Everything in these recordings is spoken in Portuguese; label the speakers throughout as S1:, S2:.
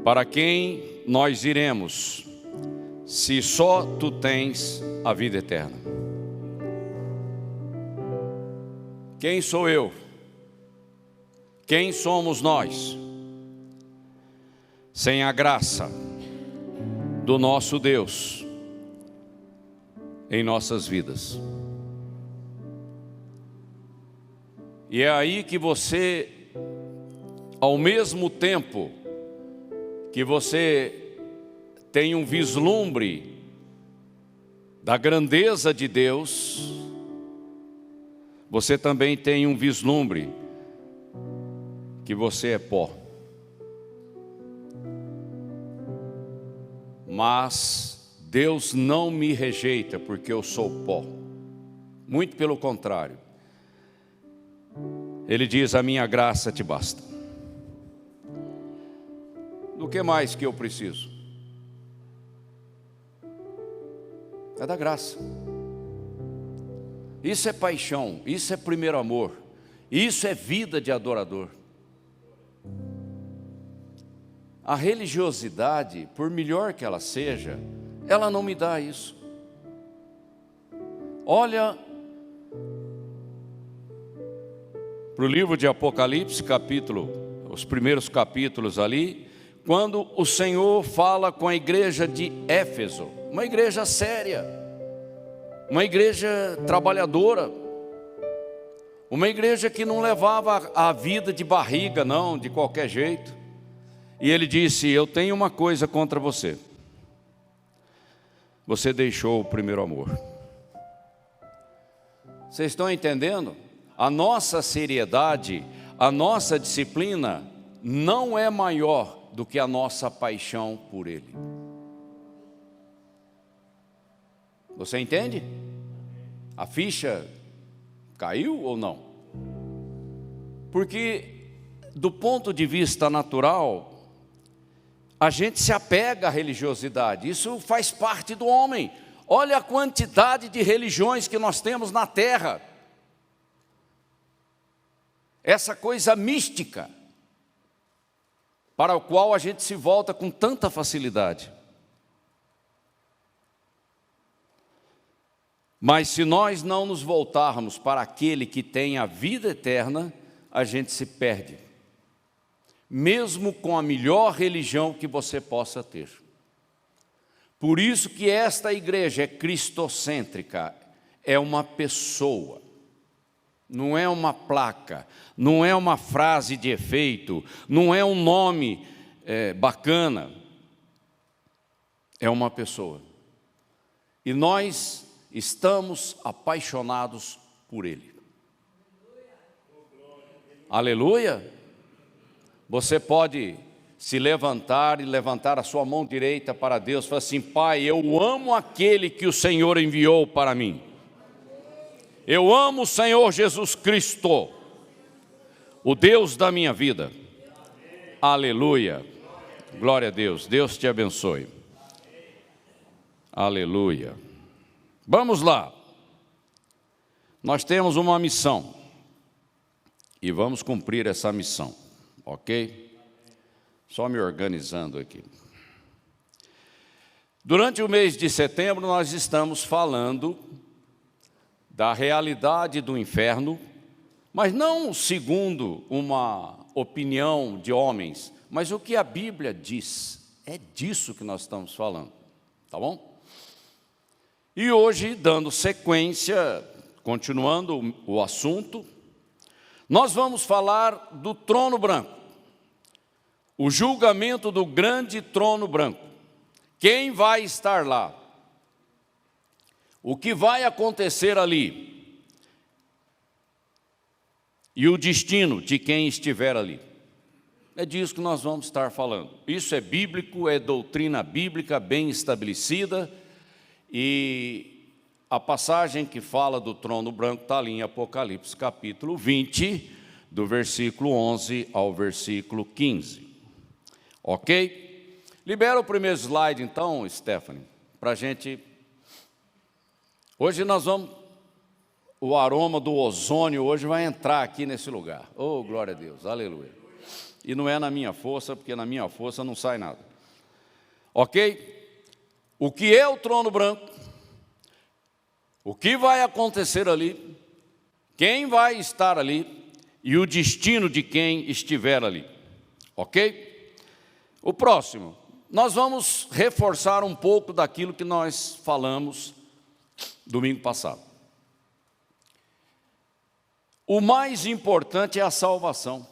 S1: Para quem nós iremos, se só tu tens a vida eterna? Quem sou eu? Quem somos nós? Sem a graça do nosso Deus em nossas vidas. E é aí que você, ao mesmo tempo que você tem um vislumbre da grandeza de Deus, você também tem um vislumbre que você é pó. Mas Deus não me rejeita porque eu sou pó. Muito pelo contrário. Ele diz: a minha graça te basta. Do que mais que eu preciso? É da graça. Isso é paixão, isso é primeiro amor, isso é vida de adorador. A religiosidade, por melhor que ela seja, ela não me dá isso. Olha para o livro de Apocalipse, os primeiros capítulos ali, quando o Senhor fala com a igreja de Éfeso, uma igreja séria, uma igreja trabalhadora, uma igreja que não levava a vida de barriga, não, de qualquer jeito. E ele disse: eu tenho uma coisa contra você. Você deixou o primeiro amor. Vocês estão entendendo? A nossa seriedade, a nossa disciplina não é maior do que a nossa paixão por Ele. Você entende? A ficha caiu ou não? Porque do ponto de vista natural, a gente se apega à religiosidade, isso faz parte do homem. Olha a quantidade de religiões que nós temos na terra. Essa coisa mística, para o qual a gente se volta com tanta facilidade. Mas se nós não nos voltarmos para aquele que tem a vida eterna, a gente se perde. Mesmo com a melhor religião que você possa ter. Por isso que esta igreja é cristocêntrica, é uma pessoa, não é uma placa, não é uma frase de efeito, não é um nome bacana, é uma pessoa. E nós estamos apaixonados por Ele. Aleluia! Você pode se levantar e levantar a sua mão direita para Deus e falar assim: Pai, eu amo aquele que o Senhor enviou para mim. Eu amo o Senhor Jesus Cristo, o Deus da minha vida. Aleluia. Glória a Deus. Deus te abençoe. Aleluia. Vamos lá. Nós temos uma missão e vamos cumprir essa missão, ok? Só me organizando aqui. Durante o mês de setembro nós estamos falando da realidade do inferno, mas não segundo uma opinião de homens, mas o que a Bíblia diz. É disso que nós estamos falando, tá bom? E hoje, dando sequência, continuando o assunto, nós vamos falar do trono branco, o julgamento do grande trono branco. Quem vai estar lá? O que vai acontecer ali? E o destino de quem estiver ali. É disso que nós vamos estar falando. Isso é bíblico, é doutrina bíblica bem estabelecida. E a passagem que fala do trono branco está ali em Apocalipse capítulo 20, do versículo 11 ao versículo 15. Ok? Libera o primeiro slide então, Stephanie, para a gente... Hoje nós vamos... O aroma do ozônio hoje vai entrar aqui nesse lugar. Oh, glória a Deus, aleluia. e não é na minha força, porque na minha força não sai nada. Ok? O que é o trono branco? O que vai acontecer ali? Quem vai estar ali? E o destino de quem estiver ali. Ok? O próximo. Nós vamos reforçar um pouco daquilo que nós falamos domingo passado. O mais importante é a salvação.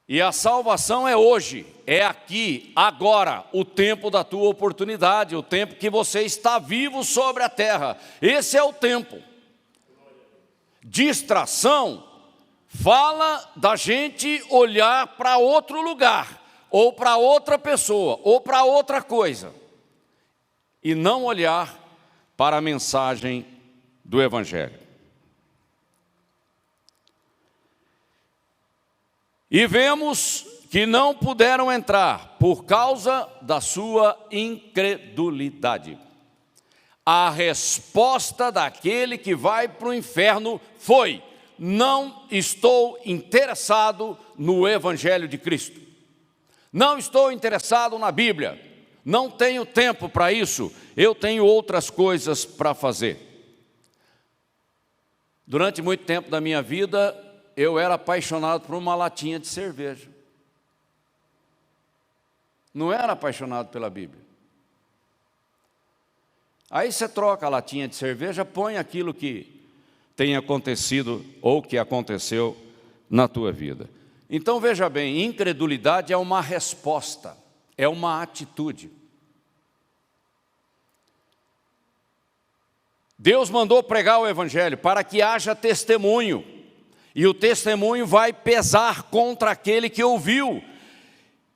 S1: E a salvação é hoje, é aqui, agora, o tempo da tua oportunidade, o tempo que você está vivo sobre a terra. Esse é o tempo. Distração fala da gente olhar para outro lugar, ou para outra pessoa, ou para outra coisa, e não olhar para a mensagem do Evangelho. E vemos que não puderam entrar por causa da sua incredulidade. A resposta daquele que vai para o inferno foi: não estou interessado no Evangelho de Cristo. Não estou interessado na Bíblia. Não tenho tempo para isso. Eu tenho outras coisas para fazer. Durante muito tempo da minha vida, eu era apaixonado por uma latinha de cerveja. Não era apaixonado pela Bíblia. Aí você troca a latinha de cerveja, põe aquilo que tem acontecido ou que aconteceu na tua vida. Então veja bem, incredulidade é uma resposta, é uma atitude. Deus mandou pregar o Evangelho para que haja testemunho. E o testemunho vai pesar contra aquele que ouviu.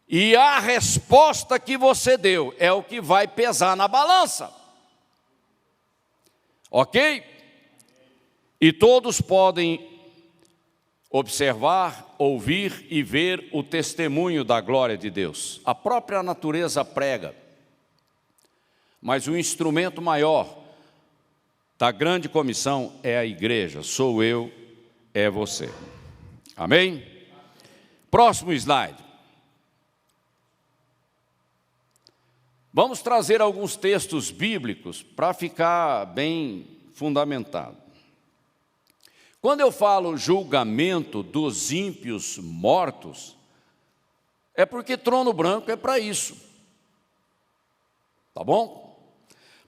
S1: E a resposta que você deu é o que vai pesar na balança. Ok? E todos podem observar, ouvir e ver o testemunho da glória de Deus. A própria natureza prega. Mas o instrumento maior da grande comissão é a igreja. Sou eu, é você. Amém? Próximo slide. Vamos trazer alguns textos bíblicos para ficar bem fundamentado. Quando eu falo julgamento dos ímpios mortos, é porque trono branco é para isso. Tá bom?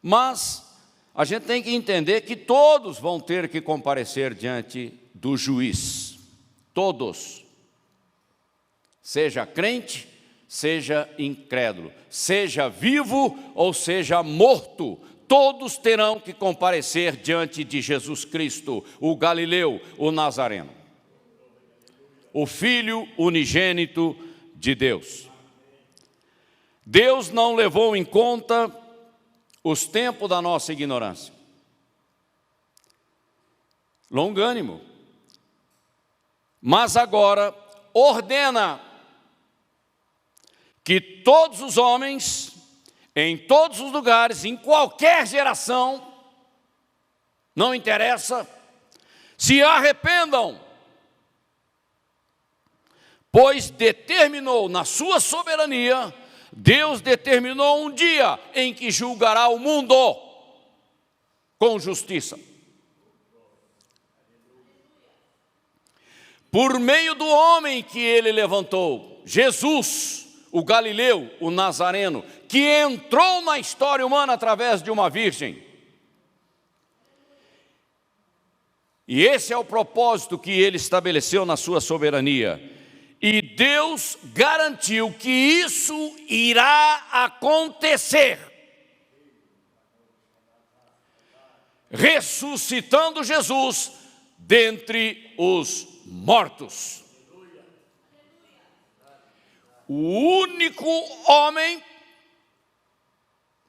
S1: Mas a gente tem que entender que todos vão ter que comparecer diante do juiz. Todos. Seja crente, seja incrédulo, seja vivo ou seja morto, todos terão que comparecer diante de Jesus Cristo, o Galileu, o Nazareno, o Filho unigênito de Deus. Deus não levou em conta os tempos da nossa ignorância. Longânimo. Mas agora ordena que todos os homens, em todos os lugares, em qualquer geração, não interessa, se arrependam, pois determinou na sua soberania, Deus determinou um dia em que julgará o mundo com justiça. Por meio do homem que ele levantou, Jesus, o Galileu, o Nazareno, que entrou na história humana através de uma virgem. E esse é o propósito que ele estabeleceu na sua soberania. E Deus garantiu que isso irá acontecer. Ressuscitando Jesus dentre os mortos. O único homem,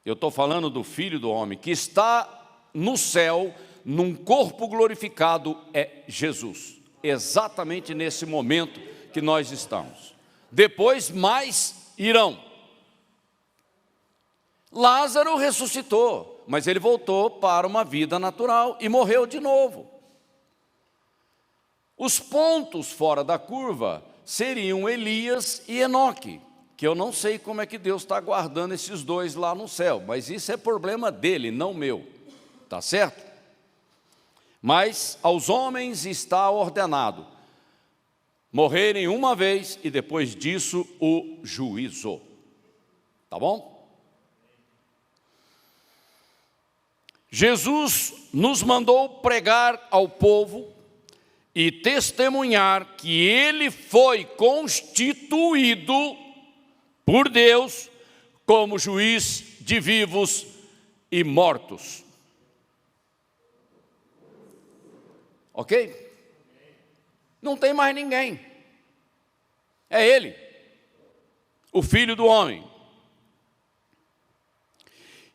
S1: eu estou falando do Filho do Homem, que está no céu, num corpo glorificado, é Jesus. Exatamente nesse momento que nós estamos. Depois mais irão. Lázaro ressuscitou, mas ele voltou para uma vida natural e morreu de novo. Os pontos fora da curva seriam Elias e Enoque, que eu não sei como é que Deus está guardando esses dois lá no céu, mas isso é problema dele, não meu, tá certo? Mas aos homens está ordenado morrerem uma vez e depois disso o juízo, tá bom? Jesus nos mandou pregar ao povo e testemunhar que ele foi constituído por Deus como juiz de vivos e mortos. Ok? Não tem mais ninguém. É ele, o Filho do Homem.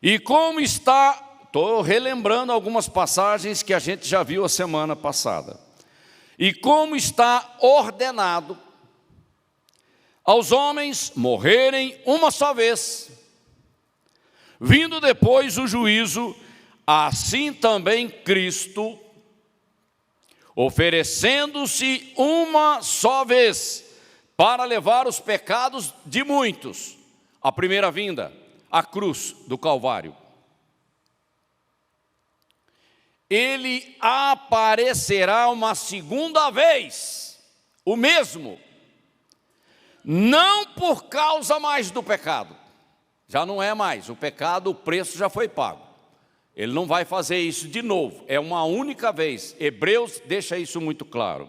S1: E como está... Estou relembrando algumas passagens que a gente já viu a semana passada. E como está ordenado aos homens morrerem uma só vez, vindo depois o juízo, assim também Cristo, oferecendo-se uma só vez para levar os pecados de muitos, a primeira vinda, a cruz do Calvário. Ele aparecerá uma segunda vez, o mesmo, não por causa mais do pecado, já não é mais, o pecado, o preço já foi pago, ele não vai fazer isso de novo, é uma única vez, Hebreus deixa isso muito claro,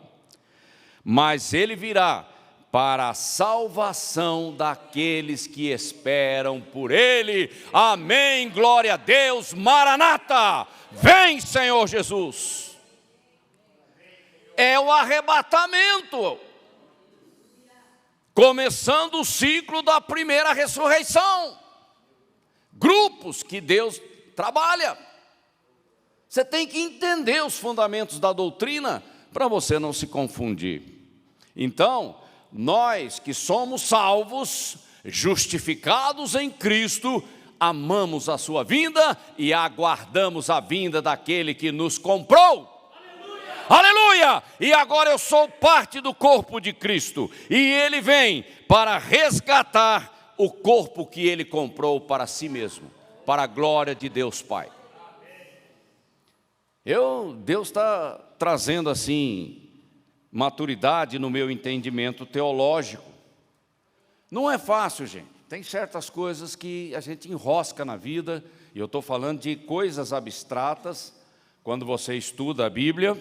S1: mas ele virá para a salvação daqueles que esperam por ele, amém, glória a Deus, Maranata, vem Senhor Jesus, é o arrebatamento, começando o ciclo da primeira ressurreição, grupos que Deus trabalha, você tem que entender os fundamentos da doutrina, para você não se confundir, então, nós que somos salvos, justificados em Cristo, amamos a sua vinda e aguardamos a vinda daquele que nos comprou. Aleluia! Aleluia! E agora eu sou parte do corpo de Cristo e ele vem para resgatar o corpo que ele comprou para si mesmo, para a glória de Deus Pai. Deus está trazendo assim maturidade no meu entendimento teológico. Não é fácil, gente. Tem certas coisas que a gente enrosca na vida, e eu estou falando de coisas abstratas, quando você estuda a Bíblia,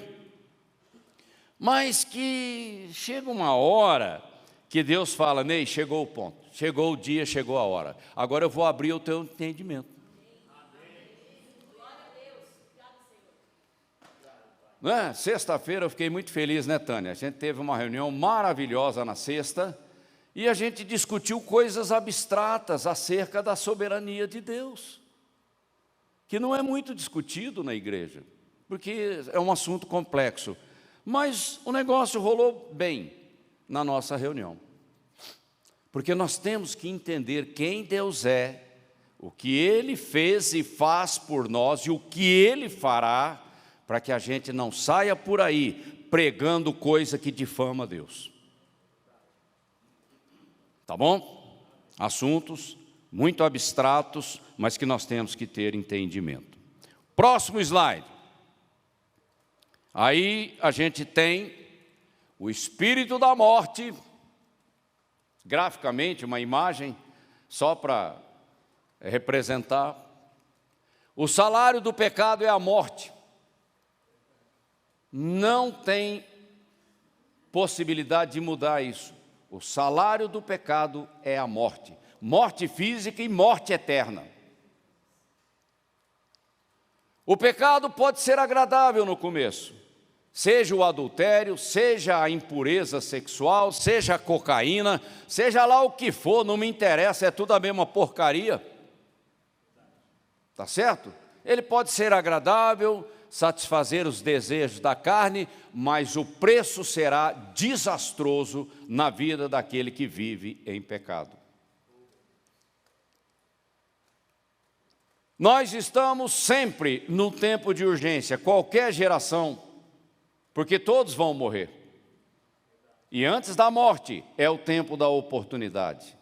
S1: mas que chega uma hora que Deus fala, Ney, chegou o ponto, chegou o dia, chegou a hora, agora eu vou abrir o teu entendimento. Né? Sexta-feira eu fiquei muito feliz, né, Tânia? A gente teve uma reunião maravilhosa na sexta e a gente discutiu coisas abstratas acerca da soberania de Deus, que não é muito discutido na igreja, porque é um assunto complexo, mas o negócio rolou bem na nossa reunião, porque nós temos que entender quem Deus é, o que Ele fez e faz por nós e o que Ele fará, para que a gente não saia por aí pregando coisa que difama Deus. Tá bom? Assuntos muito abstratos, mas que nós temos que ter entendimento. Próximo slide. Aí a gente tem o espírito da morte, graficamente uma imagem, só para representar. O salário do pecado é a morte. Não tem possibilidade de mudar isso. O salário do pecado é a morte. Morte física e morte eterna. O pecado pode ser agradável no começo. Seja o adultério, seja a impureza sexual, seja a cocaína, seja lá o que for, não me interessa, é tudo a mesma porcaria. Tá certo? Ele pode ser agradável, satisfazer os desejos da carne, mas o preço será desastroso na vida daquele que vive em pecado. Nós estamos sempre no tempo de urgência, qualquer geração, porque todos vão morrer. E antes da morte é o tempo da oportunidade.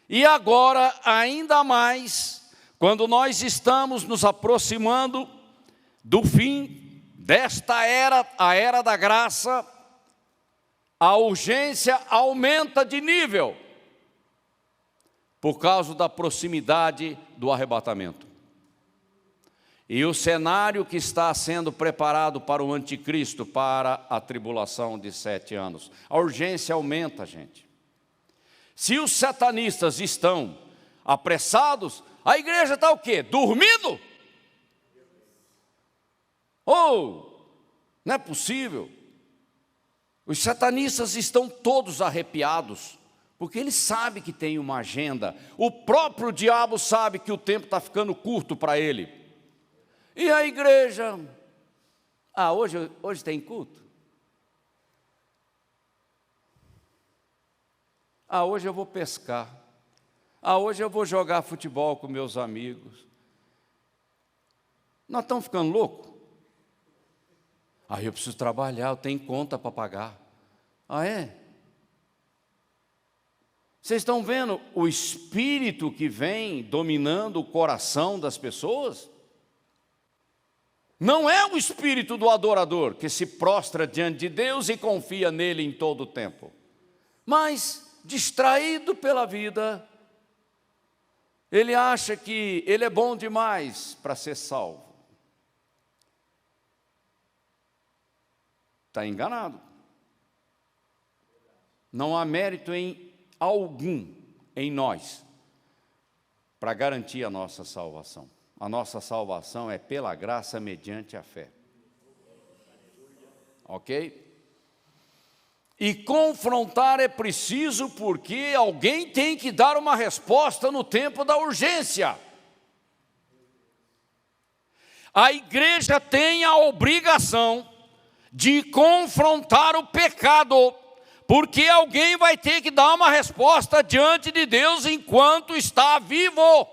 S1: E agora, ainda mais, quando nós estamos nos aproximando do fim desta era, a era da graça, a urgência aumenta de nível por causa da proximidade do arrebatamento. E o cenário que está sendo preparado para o anticristo, para a tribulação de 7 anos. A urgência aumenta, gente. Se os satanistas estão apressados, a igreja está o quê? Dormindo? Não é possível. Os satanistas estão todos arrepiados, porque eles sabem que tem uma agenda. O próprio diabo sabe que o tempo está ficando curto para ele. E a igreja? Hoje tem culto? Hoje eu vou pescar. Hoje eu vou jogar futebol com meus amigos. Nós estamos ficando loucos? Eu preciso trabalhar, eu tenho conta para pagar. É? Vocês estão vendo o espírito que vem dominando o coração das pessoas? Não é o espírito do adorador que se prostra diante de Deus e confia nele em todo o tempo. Mas, distraído pela vida, ele acha que ele é bom demais para ser salvo. Está enganado. Não há mérito em algum em nós para garantir a nossa salvação. A nossa salvação é pela graça mediante a fé. Ok? E confrontar é preciso porque alguém tem que dar uma resposta no tempo da urgência. A igreja tem a obrigação de confrontar o pecado, porque alguém vai ter que dar uma resposta diante de Deus enquanto está vivo.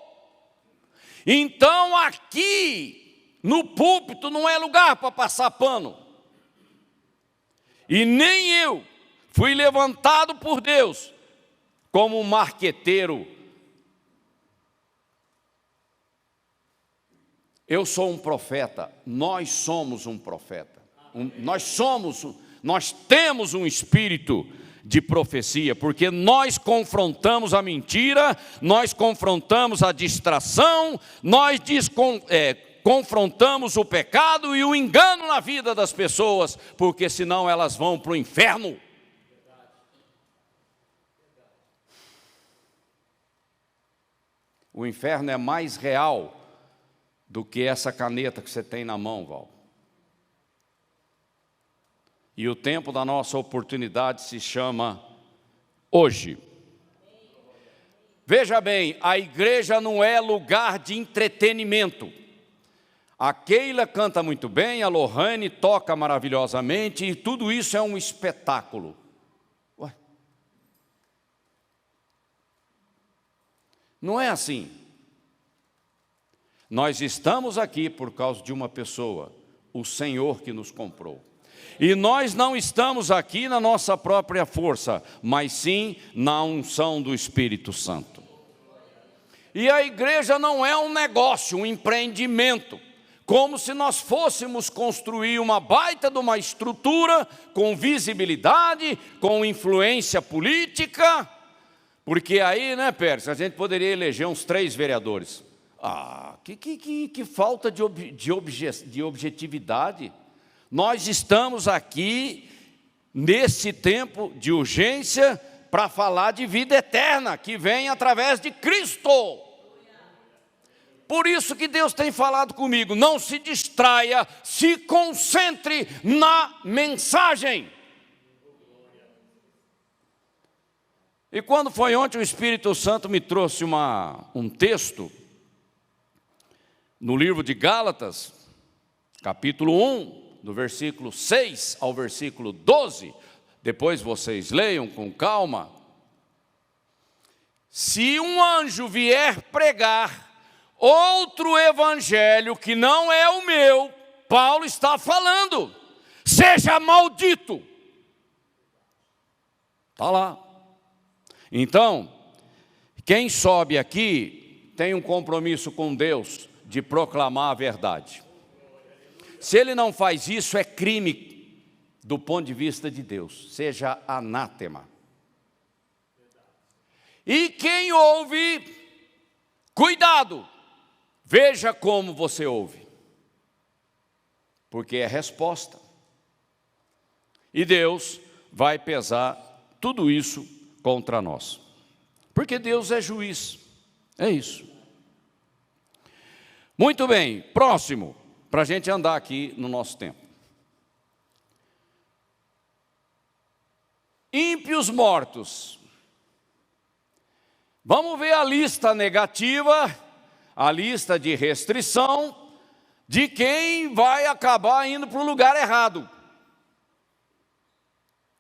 S1: Então aqui no púlpito não é lugar para passar pano. E nem eu fui levantado por Deus como um marqueteiro. Eu sou um profeta, nós somos um profeta. Nós temos um espírito de profecia, porque nós confrontamos a mentira, nós confrontamos a distração, nós confrontamos o pecado e o engano na vida das pessoas, porque senão elas vão para o inferno. O inferno é mais real do que essa caneta que você tem na mão, Val. E o tempo da nossa oportunidade se chama hoje. Veja bem, a igreja não é lugar de entretenimento. A Keila canta muito bem, a Lohane toca maravilhosamente, e tudo isso é um espetáculo. Ué? Não é assim. Nós estamos aqui por causa de uma pessoa, o Senhor que nos comprou. E nós não estamos aqui na nossa própria força, mas sim na unção do Espírito Santo. E a igreja não é um negócio, um empreendimento, como se nós fôssemos construir uma baita de uma estrutura com visibilidade, com influência política, porque aí, né, Pérez, a gente poderia eleger uns 3 vereadores. Que falta de objetividade. Nós estamos aqui, nesse tempo de urgência, para falar de vida eterna, que vem através de Cristo. Por isso que Deus tem falado comigo, não se distraia, se concentre na mensagem. E quando foi ontem, o Espírito Santo me trouxe um texto, no livro de Gálatas, capítulo 1, do versículo 6 ao versículo 12, depois vocês leiam com calma. Se um anjo vier pregar outro evangelho que não é o meu, Paulo está falando, seja maldito. Está lá. Então, quem sobe aqui tem um compromisso com Deus de proclamar a verdade. Se ele não faz isso, é crime do ponto de vista de Deus, seja anátema. E quem ouve, cuidado, veja como você ouve, porque é resposta. E Deus vai pesar tudo isso contra nós, porque Deus é juiz, é isso. Muito bem, próximo, para a gente andar aqui no nosso tempo. Ímpios mortos. Vamos ver a lista negativa, a lista de restrição, de quem vai acabar indo para o lugar errado.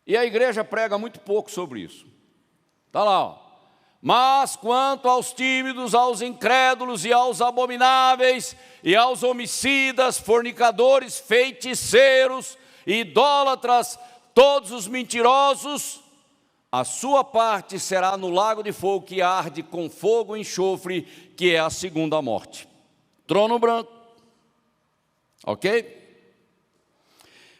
S1: E a igreja prega muito pouco sobre isso. Está lá, ó. Mas quanto aos tímidos, aos incrédulos e aos abomináveis, e aos homicidas, fornicadores, feiticeiros, idólatras, todos os mentirosos, a sua parte será no lago de fogo que arde com fogo e enxofre, que é a segunda morte. Trono branco. Ok?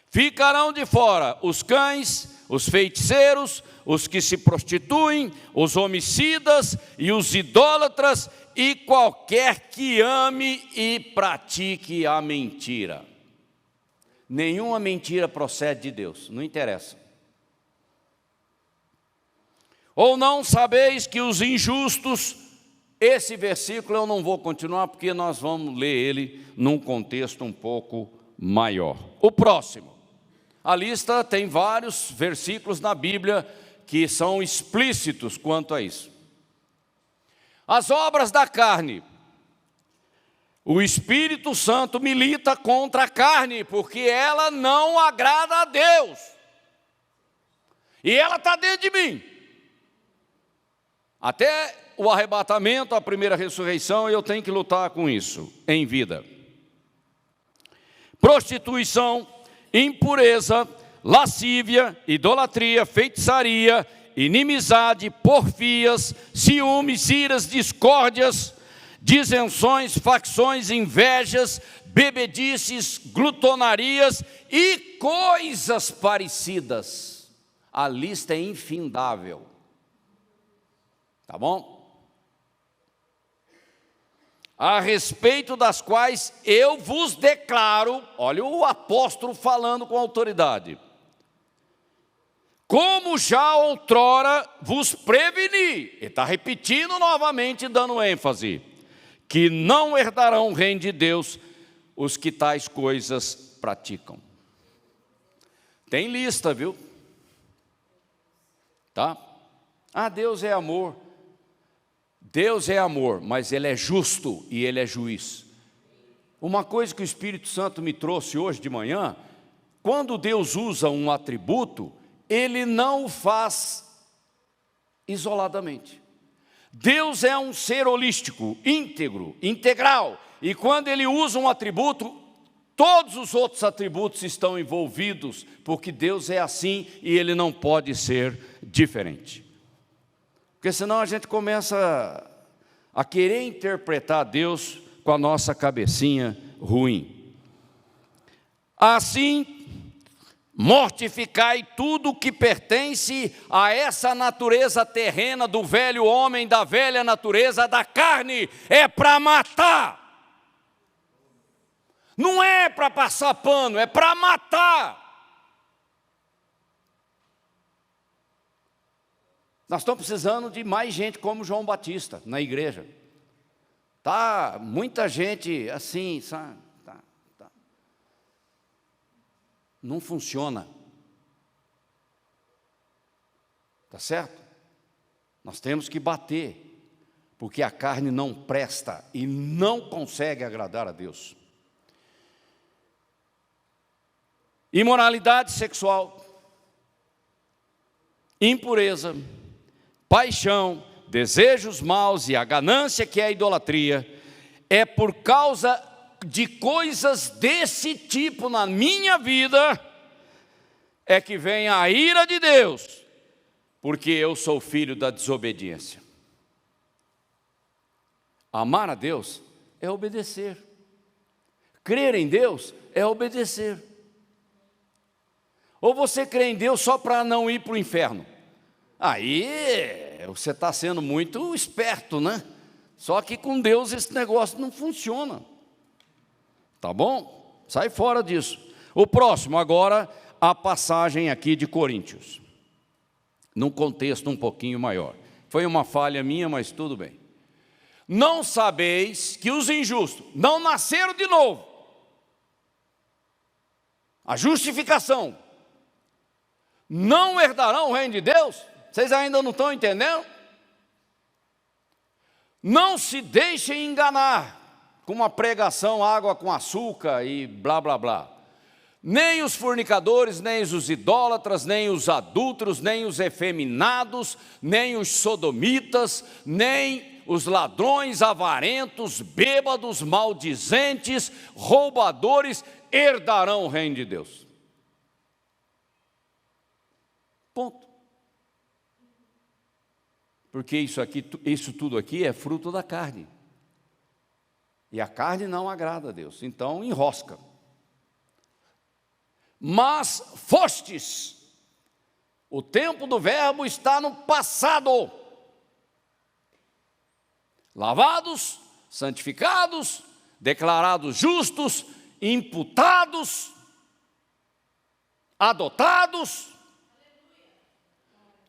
S1: Ficarão de fora os cães, os feiticeiros, os que se prostituem, os homicidas e os idólatras, e qualquer que ame e pratique a mentira. Nenhuma mentira procede de Deus, não interessa. Ou não sabeis que os injustos, esse versículo eu não vou continuar, porque nós vamos ler ele num contexto um pouco maior. O próximo. A lista tem vários versículos na Bíblia que são explícitos quanto a isso. As obras da carne. O Espírito Santo milita contra a carne, porque ela não agrada a Deus. E ela está dentro de mim. Até o arrebatamento, a primeira ressurreição, eu tenho que lutar com isso em vida. Prostituição, impureza, lascívia, idolatria, feitiçaria, inimizade, porfias, ciúmes, iras, discórdias, disenções, facções, invejas, bebedices, glutonarias e coisas parecidas. A lista é infindável. Tá bom? A respeito das quais eu vos declaro, olha o apóstolo falando com autoridade, como já outrora vos preveni, ele está repetindo novamente, dando ênfase, que não herdarão o reino de Deus os que tais coisas praticam. Tem lista, viu? Tá? Ah, Deus é amor. Deus é amor, mas Ele é justo e Ele é juiz. Uma coisa que o Espírito Santo me trouxe hoje de manhã, quando Deus usa um atributo, Ele não o faz isoladamente. Deus é um ser holístico, íntegro, integral, e quando Ele usa um atributo, todos os outros atributos estão envolvidos, porque Deus é assim e Ele não pode ser diferente. Porque senão a gente começa a querer interpretar Deus com a nossa cabecinha ruim. Assim, mortificai tudo que pertence a essa natureza terrena do velho homem, da velha natureza da carne. É para matar. Não é para passar pano, é para matar. Nós estamos precisando de mais gente como João Batista na igreja. Tá muita gente assim, sabe? Tá. Não funciona. Tá certo? Nós temos que bater, porque a carne não presta e não consegue agradar a Deus. Imoralidade sexual, impureza, paixão, desejos maus e a ganância, que é a idolatria, é por causa de coisas desse tipo na minha vida, é que vem a ira de Deus, porque eu sou filho da desobediência. Amar a Deus é obedecer. Crer em Deus é obedecer. Ou você crê em Deus só para não ir para o inferno? Aí você está sendo muito esperto, né? Só que com Deus esse negócio não funciona. Tá bom? Sai fora disso. O próximo agora, a passagem aqui de Coríntios. Num contexto um pouquinho maior. Foi uma falha minha, mas tudo bem. Não sabeis que os injustos não nasceram de novo. A justificação. Não herdarão o reino de Deus? Vocês ainda não estão entendendo? Não se deixem enganar com uma pregação água com açúcar e blá blá blá. Nem os fornicadores, nem os idólatras, nem os adúlteros, nem os efeminados, nem os sodomitas, nem os ladrões, avarentos, bêbados, maldizentes, roubadores herdarão o reino de Deus. Ponto. Porque isso tudo aqui é fruto da carne. E a carne não agrada a Deus, então enrosca. Mas fostes, o tempo do verbo está no passado. Lavados, santificados, declarados justos, imputados, adotados,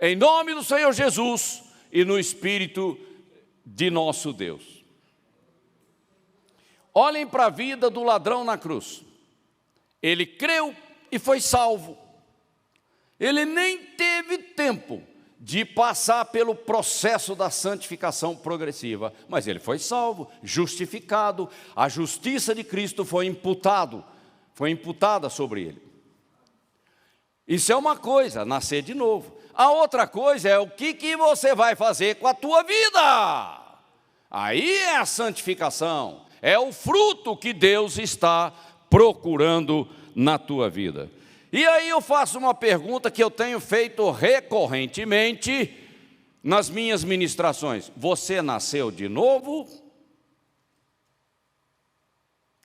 S1: em nome do Senhor Jesus e no Espírito de nosso Deus. Olhem para a vida do ladrão na cruz. Ele creu e foi salvo. Ele nem teve tempo de passar pelo processo da santificação progressiva, mas ele foi salvo, justificado, a justiça de Cristo foi imputada sobre ele. Isso é uma coisa, nascer de novo. A outra coisa é o que você vai fazer com a tua vida. Aí é a santificação, é o fruto que Deus está procurando na tua vida. E aí eu faço uma pergunta que eu tenho feito recorrentemente nas minhas ministrações. Você nasceu de novo?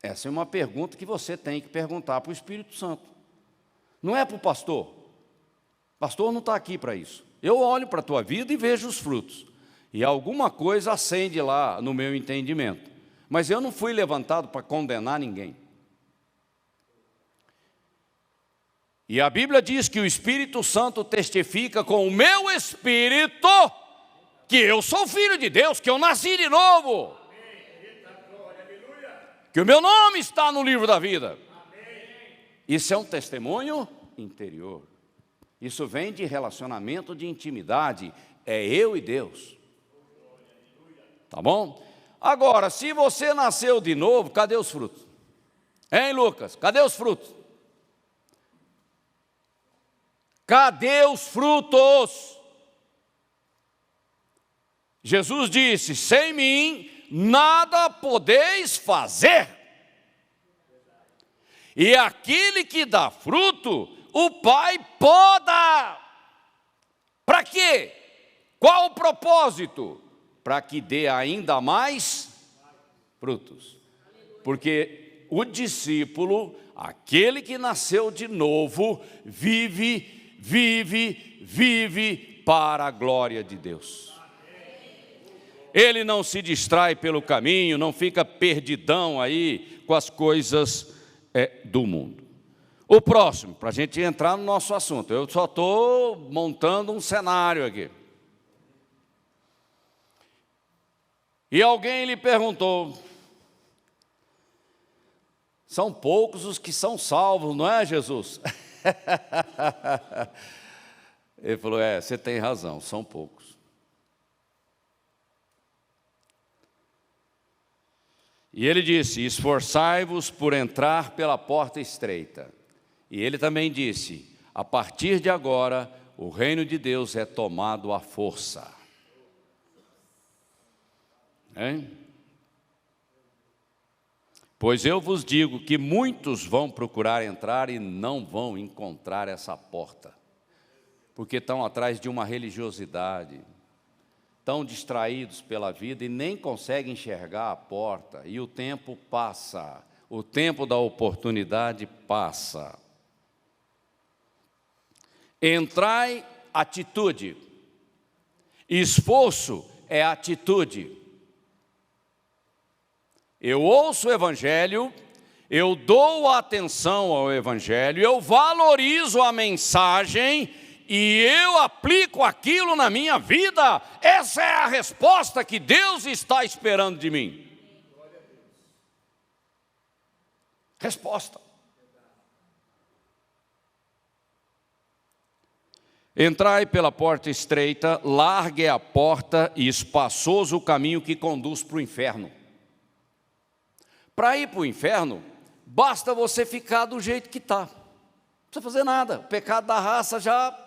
S1: Essa é uma pergunta que você tem que perguntar para o Espírito Santo. Não é para o pastor. O pastor não está aqui para isso. Eu olho para a tua vida e vejo os frutos. E alguma coisa acende lá no meu entendimento. Mas eu não fui levantado para condenar ninguém. E a Bíblia diz que o Espírito Santo testifica com o meu espírito que eu sou filho de Deus, que eu nasci de novo. Que o meu nome está no livro da vida. Isso é um testemunho interior. Isso vem de relacionamento de intimidade. É eu e Deus. Tá bom? Agora, se você nasceu de novo, cadê os frutos? Hein, Lucas? Cadê os frutos? Cadê os frutos? Jesus disse: sem mim nada podeis fazer. E aquele que dá fruto, o Pai poda. Para quê? Qual o propósito? Para que dê ainda mais frutos. Porque o discípulo, aquele que nasceu de novo, vive para a glória de Deus. Ele não se distrai pelo caminho, não fica perdidão aí com as coisas do mundo. O próximo, para a gente entrar no nosso assunto, eu só estou montando um cenário aqui. E alguém lhe perguntou: são poucos os que são salvos, não é, Jesus? Ele falou: você tem razão, são poucos. E ele disse: esforçai-vos por entrar pela porta estreita. E ele também disse: a partir de agora, o reino de Deus é tomado à força. Hein? Pois eu vos digo que muitos vão procurar entrar e não vão encontrar essa porta. porque estão atrás de uma religiosidade, estão distraídos pela vida e nem conseguem enxergar a porta, e o tempo passa, o tempo da oportunidade passa. Entrai, atitude. Esforço é atitude. Eu ouço o Evangelho, eu dou atenção ao Evangelho, eu valorizo a mensagem e eu aplico aquilo na minha vida. Essa é a resposta que Deus está esperando de mim. Resposta. Entrai pela porta estreita, larga é a porta e espaçoso o caminho que conduz para o inferno. Para ir para o inferno, basta você ficar do jeito que está. Não precisa fazer nada. O pecado da raça já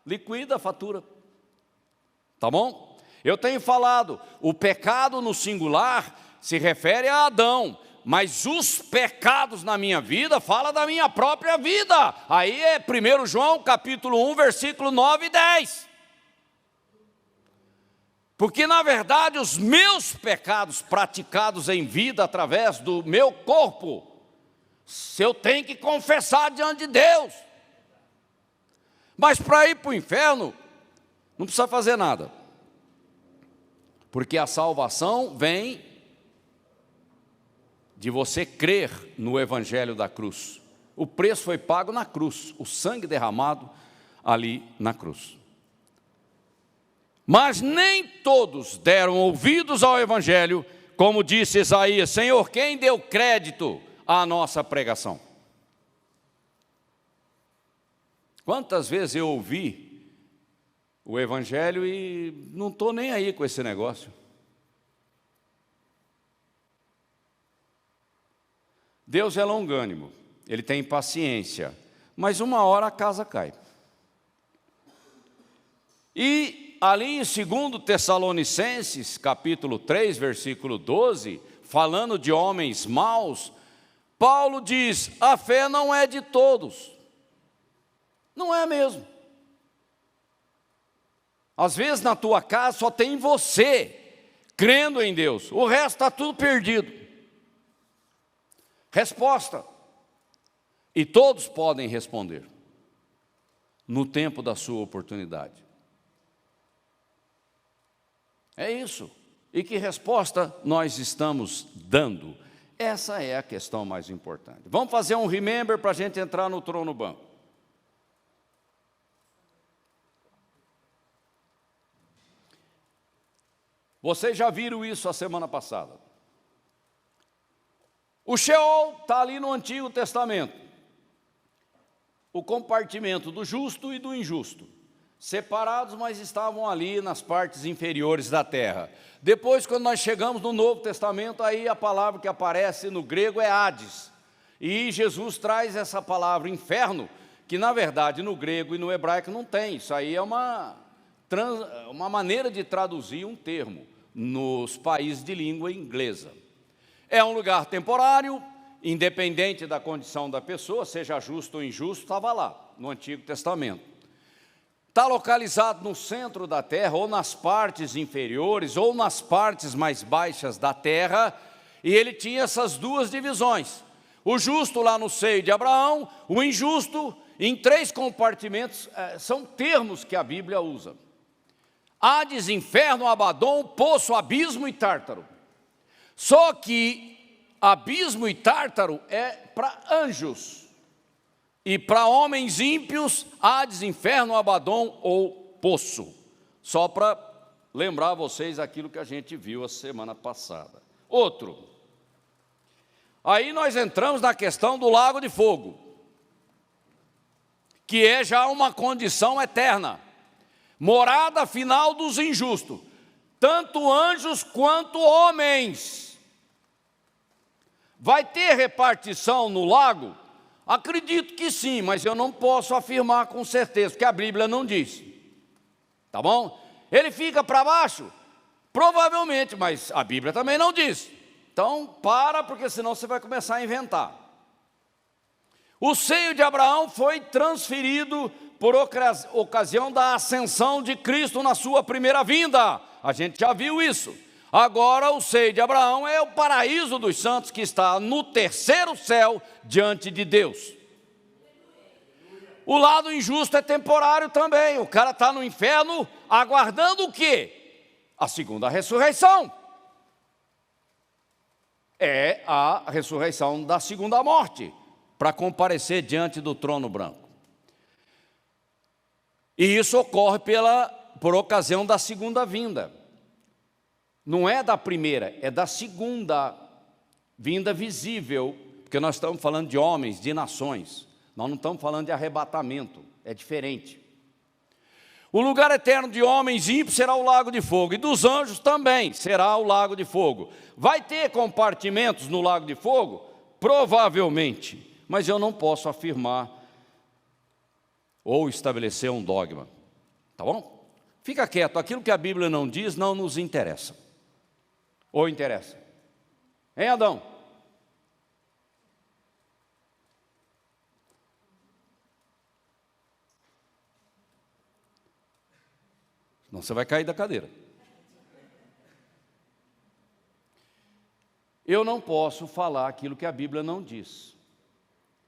S1: liquida a fatura. Tá bom? Eu tenho falado, o pecado no singular se refere a Adão, mas os pecados na minha vida fala da minha própria vida. Aí é 1 João capítulo 1, versículo 9 e 10. Porque na verdade os meus pecados praticados em vida através do meu corpo, eu tenho que confessar diante de Deus. Mas para ir para o inferno, não precisa fazer nada. Porque a salvação vem de você crer no Evangelho da cruz. O preço foi pago na cruz, o sangue derramado ali na cruz. Mas nem todos deram ouvidos ao Evangelho, como disse Isaías: Senhor, quem deu crédito à nossa pregação? Quantas vezes eu ouvi o Evangelho e não estou nem aí com esse negócio. Deus é longânimo, Ele tem paciência, mas uma hora a casa cai. E ali em 2 Tessalonicenses, capítulo 3, versículo 12, falando de homens maus, Paulo diz: a fé não é de todos. Não é mesmo. Às vezes na tua casa só tem você crendo em Deus, o resto está tudo perdido. Resposta. E todos podem responder no tempo da sua oportunidade. É isso. E que resposta nós estamos dando? Essa é a questão mais importante. Vamos fazer um remember para a gente entrar no trono banco. Vocês já viram isso a semana passada. O Sheol está ali no Antigo Testamento. O compartimento do justo e do injusto. Separados, mas estavam ali nas partes inferiores da terra. Depois, quando nós chegamos no Novo Testamento, aí a palavra que aparece no grego é Hades. E Jesus traz essa palavra inferno, que na verdade no grego e no hebraico não tem. Isso aí é uma maneira de traduzir um termo nos países de língua inglesa. É um lugar temporário, independente da condição da pessoa, seja justo ou injusto, estava lá, no Antigo Testamento. Está localizado no centro da terra, ou nas partes inferiores, ou nas partes mais baixas da terra, e ele tinha essas duas divisões. O justo lá no seio de Abraão, o injusto em 3 compartimentos, são termos que a Bíblia usa. Hades, inferno, Abadom, poço, abismo e tártaro. Só que abismo e tártaro é para anjos. E para homens ímpios, Hades, inferno, Abadom ou poço. Só para lembrar vocês aquilo que a gente viu a semana passada. Outro. Aí nós entramos na questão do lago de fogo, que é já uma condição eterna. Morada final dos injustos, tanto anjos quanto homens. Vai ter repartição no lago? Acredito que sim, mas eu não posso afirmar com certeza, porque a Bíblia não diz. Tá bom? Ele fica para baixo? Provavelmente, mas a Bíblia também não diz. Então, porque senão você vai começar a inventar. O seio de Abraão foi transferido por ocasião da ascensão de Cristo na sua primeira vinda. A gente já viu isso. Agora o seio de Abraão é o paraíso dos santos que está no terceiro céu diante de Deus. O lado injusto é temporário também. O cara está no inferno aguardando o quê? A segunda ressurreição. É a ressurreição da segunda morte, para comparecer diante do trono branco. E isso ocorre por ocasião da segunda vinda. Não é da primeira, é da segunda vinda visível, porque nós estamos falando de homens, de nações. Nós não estamos falando de arrebatamento, é diferente. O lugar eterno de homens ímpios será o lago de fogo, e dos anjos também será o lago de fogo. Vai ter compartimentos no lago de fogo? Provavelmente, mas eu não posso afirmar ou estabelecer um dogma, tá bom? Fica quieto, aquilo que a Bíblia não diz não nos interessa. Ou interessa? Hein, Adão? Senão você vai cair da cadeira. Eu não posso falar aquilo que a Bíblia não diz.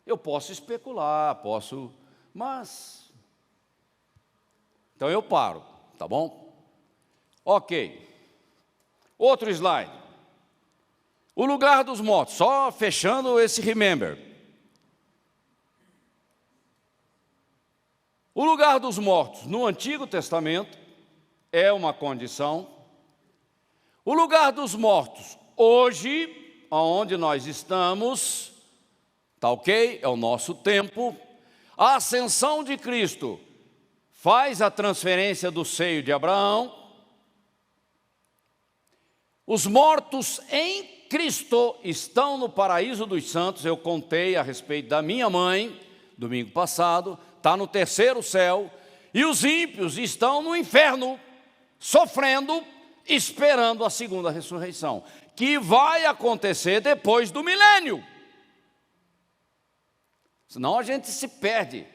S1: Eu posso especular, mas... Então eu paro, tá bom? Ok. Outro slide. O lugar dos mortos, só fechando esse remember. O lugar dos mortos no Antigo Testamento é uma condição. O lugar dos mortos hoje, onde nós estamos, tá ok? É o nosso tempo. A ascensão de Cristo faz a transferência do seio de Abraão. Os mortos em Cristo estão no paraíso dos santos. Eu contei a respeito da minha mãe, domingo passado, está no terceiro céu. E os ímpios estão no inferno, sofrendo, esperando a segunda ressurreição, que vai acontecer depois do milênio. Senão a gente se perde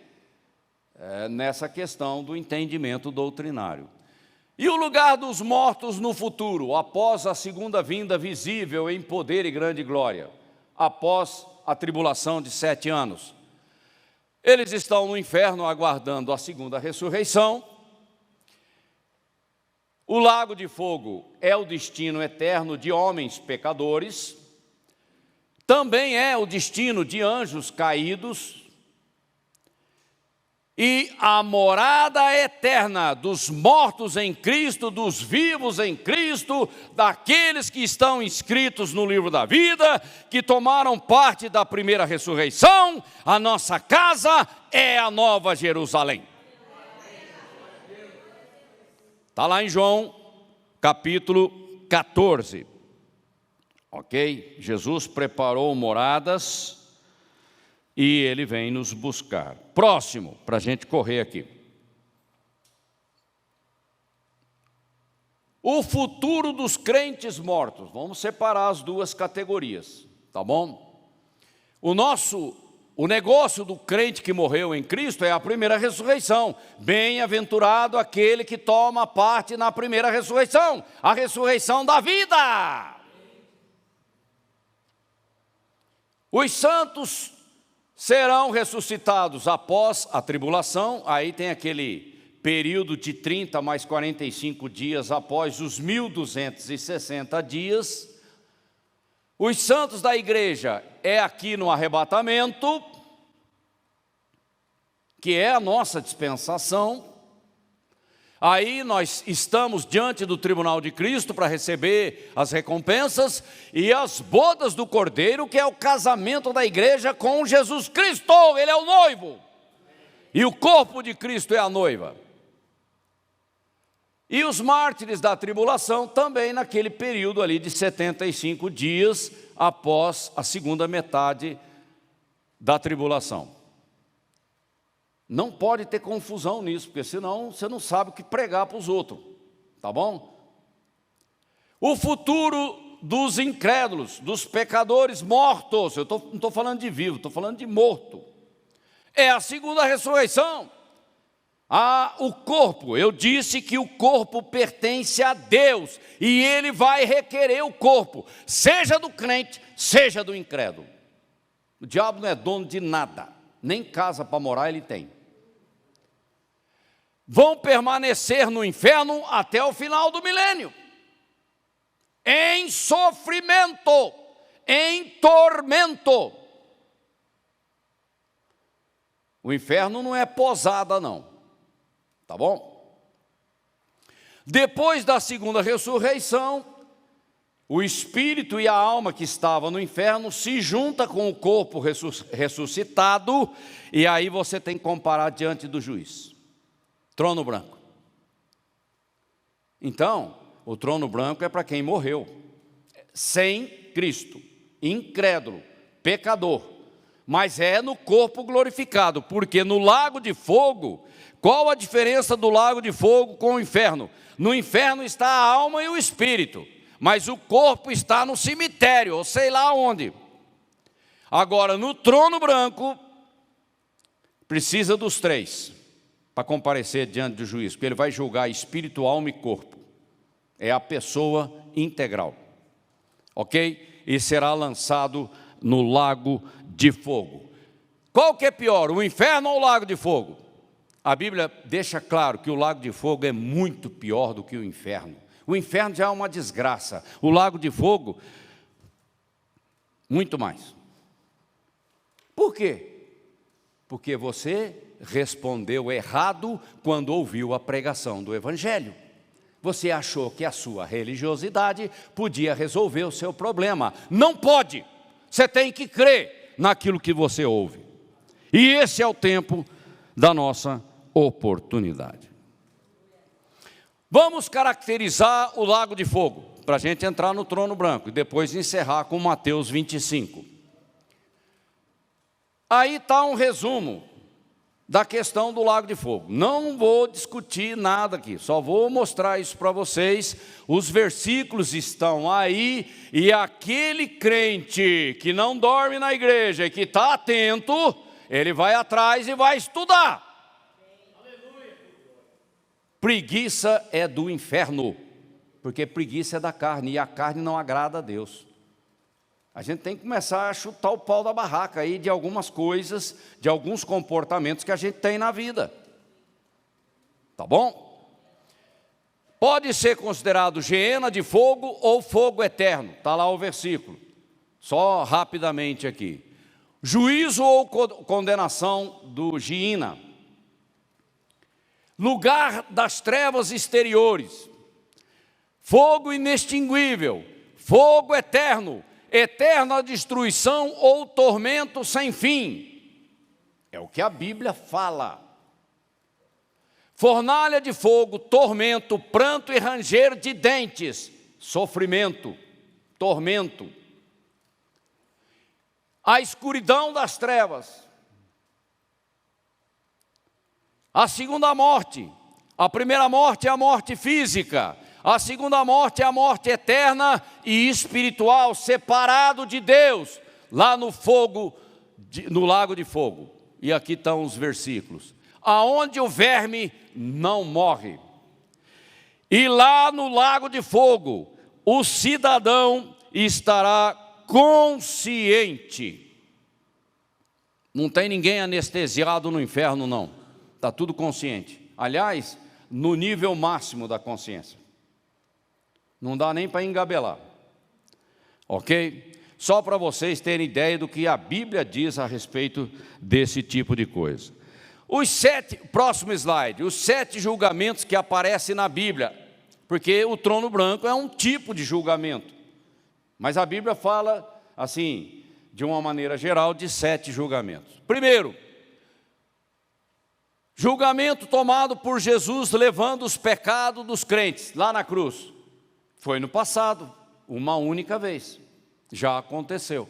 S1: nessa questão do entendimento doutrinário. E o lugar dos mortos no futuro, após a segunda vinda visível em poder e grande glória, após a tribulação de 7 anos. Eles estão no inferno aguardando a segunda ressurreição. O lago de fogo é o destino eterno de homens pecadores, também é o destino de anjos caídos, e a morada eterna dos mortos em Cristo, dos vivos em Cristo, daqueles que estão inscritos no livro da vida, que tomaram parte da primeira ressurreição. A nossa casa é a Nova Jerusalém. Está lá em João, capítulo 14. Ok? Jesus preparou moradas e Ele vem nos buscar. Próximo, para a gente correr aqui. O futuro dos crentes mortos. Vamos separar as duas categorias, tá bom? O negócio do crente que morreu em Cristo é a primeira ressurreição. Bem-aventurado aquele que toma parte na primeira ressurreição, a ressurreição da vida. Os santos serão ressuscitados após a tribulação. Aí tem aquele período de 30 mais 45 dias após os 1260 dias. Os santos da igreja é aqui no arrebatamento, que é a nossa dispensação. Aí nós estamos diante do tribunal de Cristo para receber as recompensas e as bodas do Cordeiro, que é o casamento da igreja com Jesus Cristo. Ele é o noivo e o corpo de Cristo é a noiva. E os mártires da tribulação também naquele período ali de 75 dias após a segunda metade da tribulação. Não pode ter confusão nisso, porque senão você não sabe o que pregar para os outros, tá bom? O futuro dos incrédulos, dos pecadores mortos. Eu não estou falando de vivo, estou falando de morto. É a segunda ressurreição. O corpo, eu disse que o corpo pertence a Deus, e Ele vai requerer o corpo, seja do crente, seja do incrédulo. O diabo não é dono de nada, nem casa para morar ele tem. Vão permanecer no inferno até o final do milênio, em sofrimento, em tormento. O inferno não é posada não, tá bom? Depois da segunda ressurreição, o espírito e a alma que estava no inferno se junta com o corpo ressuscitado, e aí você tem que comparar diante do juiz. Trono branco. Então, o trono branco é para quem morreu, sem Cristo, incrédulo, pecador, mas é no corpo glorificado, porque no lago de fogo, qual a diferença do lago de fogo com o inferno? No inferno está a alma e o espírito, mas o corpo está no cemitério, ou sei lá onde. Agora, no trono branco, precisa dos três para comparecer diante do juiz, porque ele vai julgar espírito, alma e corpo. É a pessoa integral, ok? E será lançado no lago de fogo. Qual que é pior, o inferno ou o lago de fogo? A Bíblia deixa claro que o lago de fogo é muito pior do que o inferno. O inferno já é uma desgraça, o lago de fogo, muito mais. Por quê? Porque você respondeu errado quando ouviu a pregação do Evangelho. Você achou que a sua religiosidade podia resolver o seu problema. Não pode. Você tem que crer naquilo que você ouve. E esse é o tempo da nossa oportunidade. Vamos caracterizar o lago de fogo, para a gente entrar no trono branco e depois encerrar com Mateus 25. Aí está um resumo da questão do lago de fogo. Não vou discutir nada aqui, só vou mostrar isso para vocês. Os versículos estão aí, e aquele crente que não dorme na igreja e que está atento, ele vai atrás e vai estudar. Preguiça é do inferno, porque preguiça é da carne, e a carne não agrada a Deus. A gente tem que começar a chutar o pau da barraca aí de algumas coisas, de alguns comportamentos que a gente tem na vida. Tá bom? Pode ser considerado geena de fogo ou fogo eterno. Está lá o versículo. Só rapidamente aqui. Juízo ou condenação do Geena. Lugar das trevas exteriores. Fogo inextinguível. Fogo eterno. Eterna destruição ou tormento sem fim. É o que a Bíblia fala. Fornalha de fogo, tormento, pranto e ranger de dentes. Sofrimento, tormento. A escuridão das trevas. A segunda morte. A primeira morte é a morte física. A segunda morte é a morte eterna e espiritual, separado de Deus, lá no fogo, no lago de fogo. E aqui estão os versículos. Aonde o verme não morre. E lá no lago de fogo, o cidadão estará consciente. Não tem ninguém anestesiado no inferno, não. Está tudo consciente. Aliás, no nível máximo da consciência. Não dá nem para engabelar, ok? Só para vocês terem ideia do que a Bíblia diz a respeito desse tipo de coisa. Próximo slide, os 7 julgamentos que aparecem na Bíblia, porque o trono branco é um tipo de julgamento, mas a Bíblia fala, assim, de uma maneira geral, de 7 julgamentos. Primeiro, julgamento tomado por Jesus levando os pecados dos crentes, lá na cruz. Foi no passado, uma única vez, já aconteceu.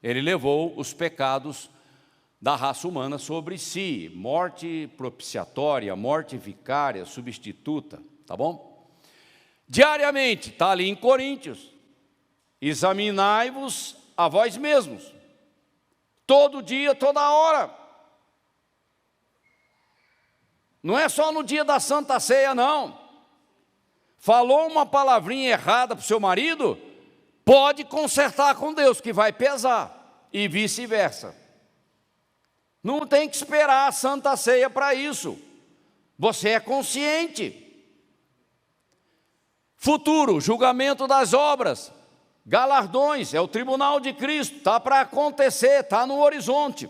S1: Ele levou os pecados da raça humana sobre si, morte propiciatória, morte vicária, substituta, tá bom? Diariamente, está ali em Coríntios, examinai-vos a vós mesmos, todo dia, toda hora. Não é só no dia da Santa Ceia, não. Falou uma palavrinha errada para o seu marido, pode consertar com Deus, que vai pesar, e vice-versa. Não tem que esperar a Santa Ceia para isso. Você é consciente. Futuro, julgamento das obras, galardões, é o tribunal de Cristo, está para acontecer, está no horizonte.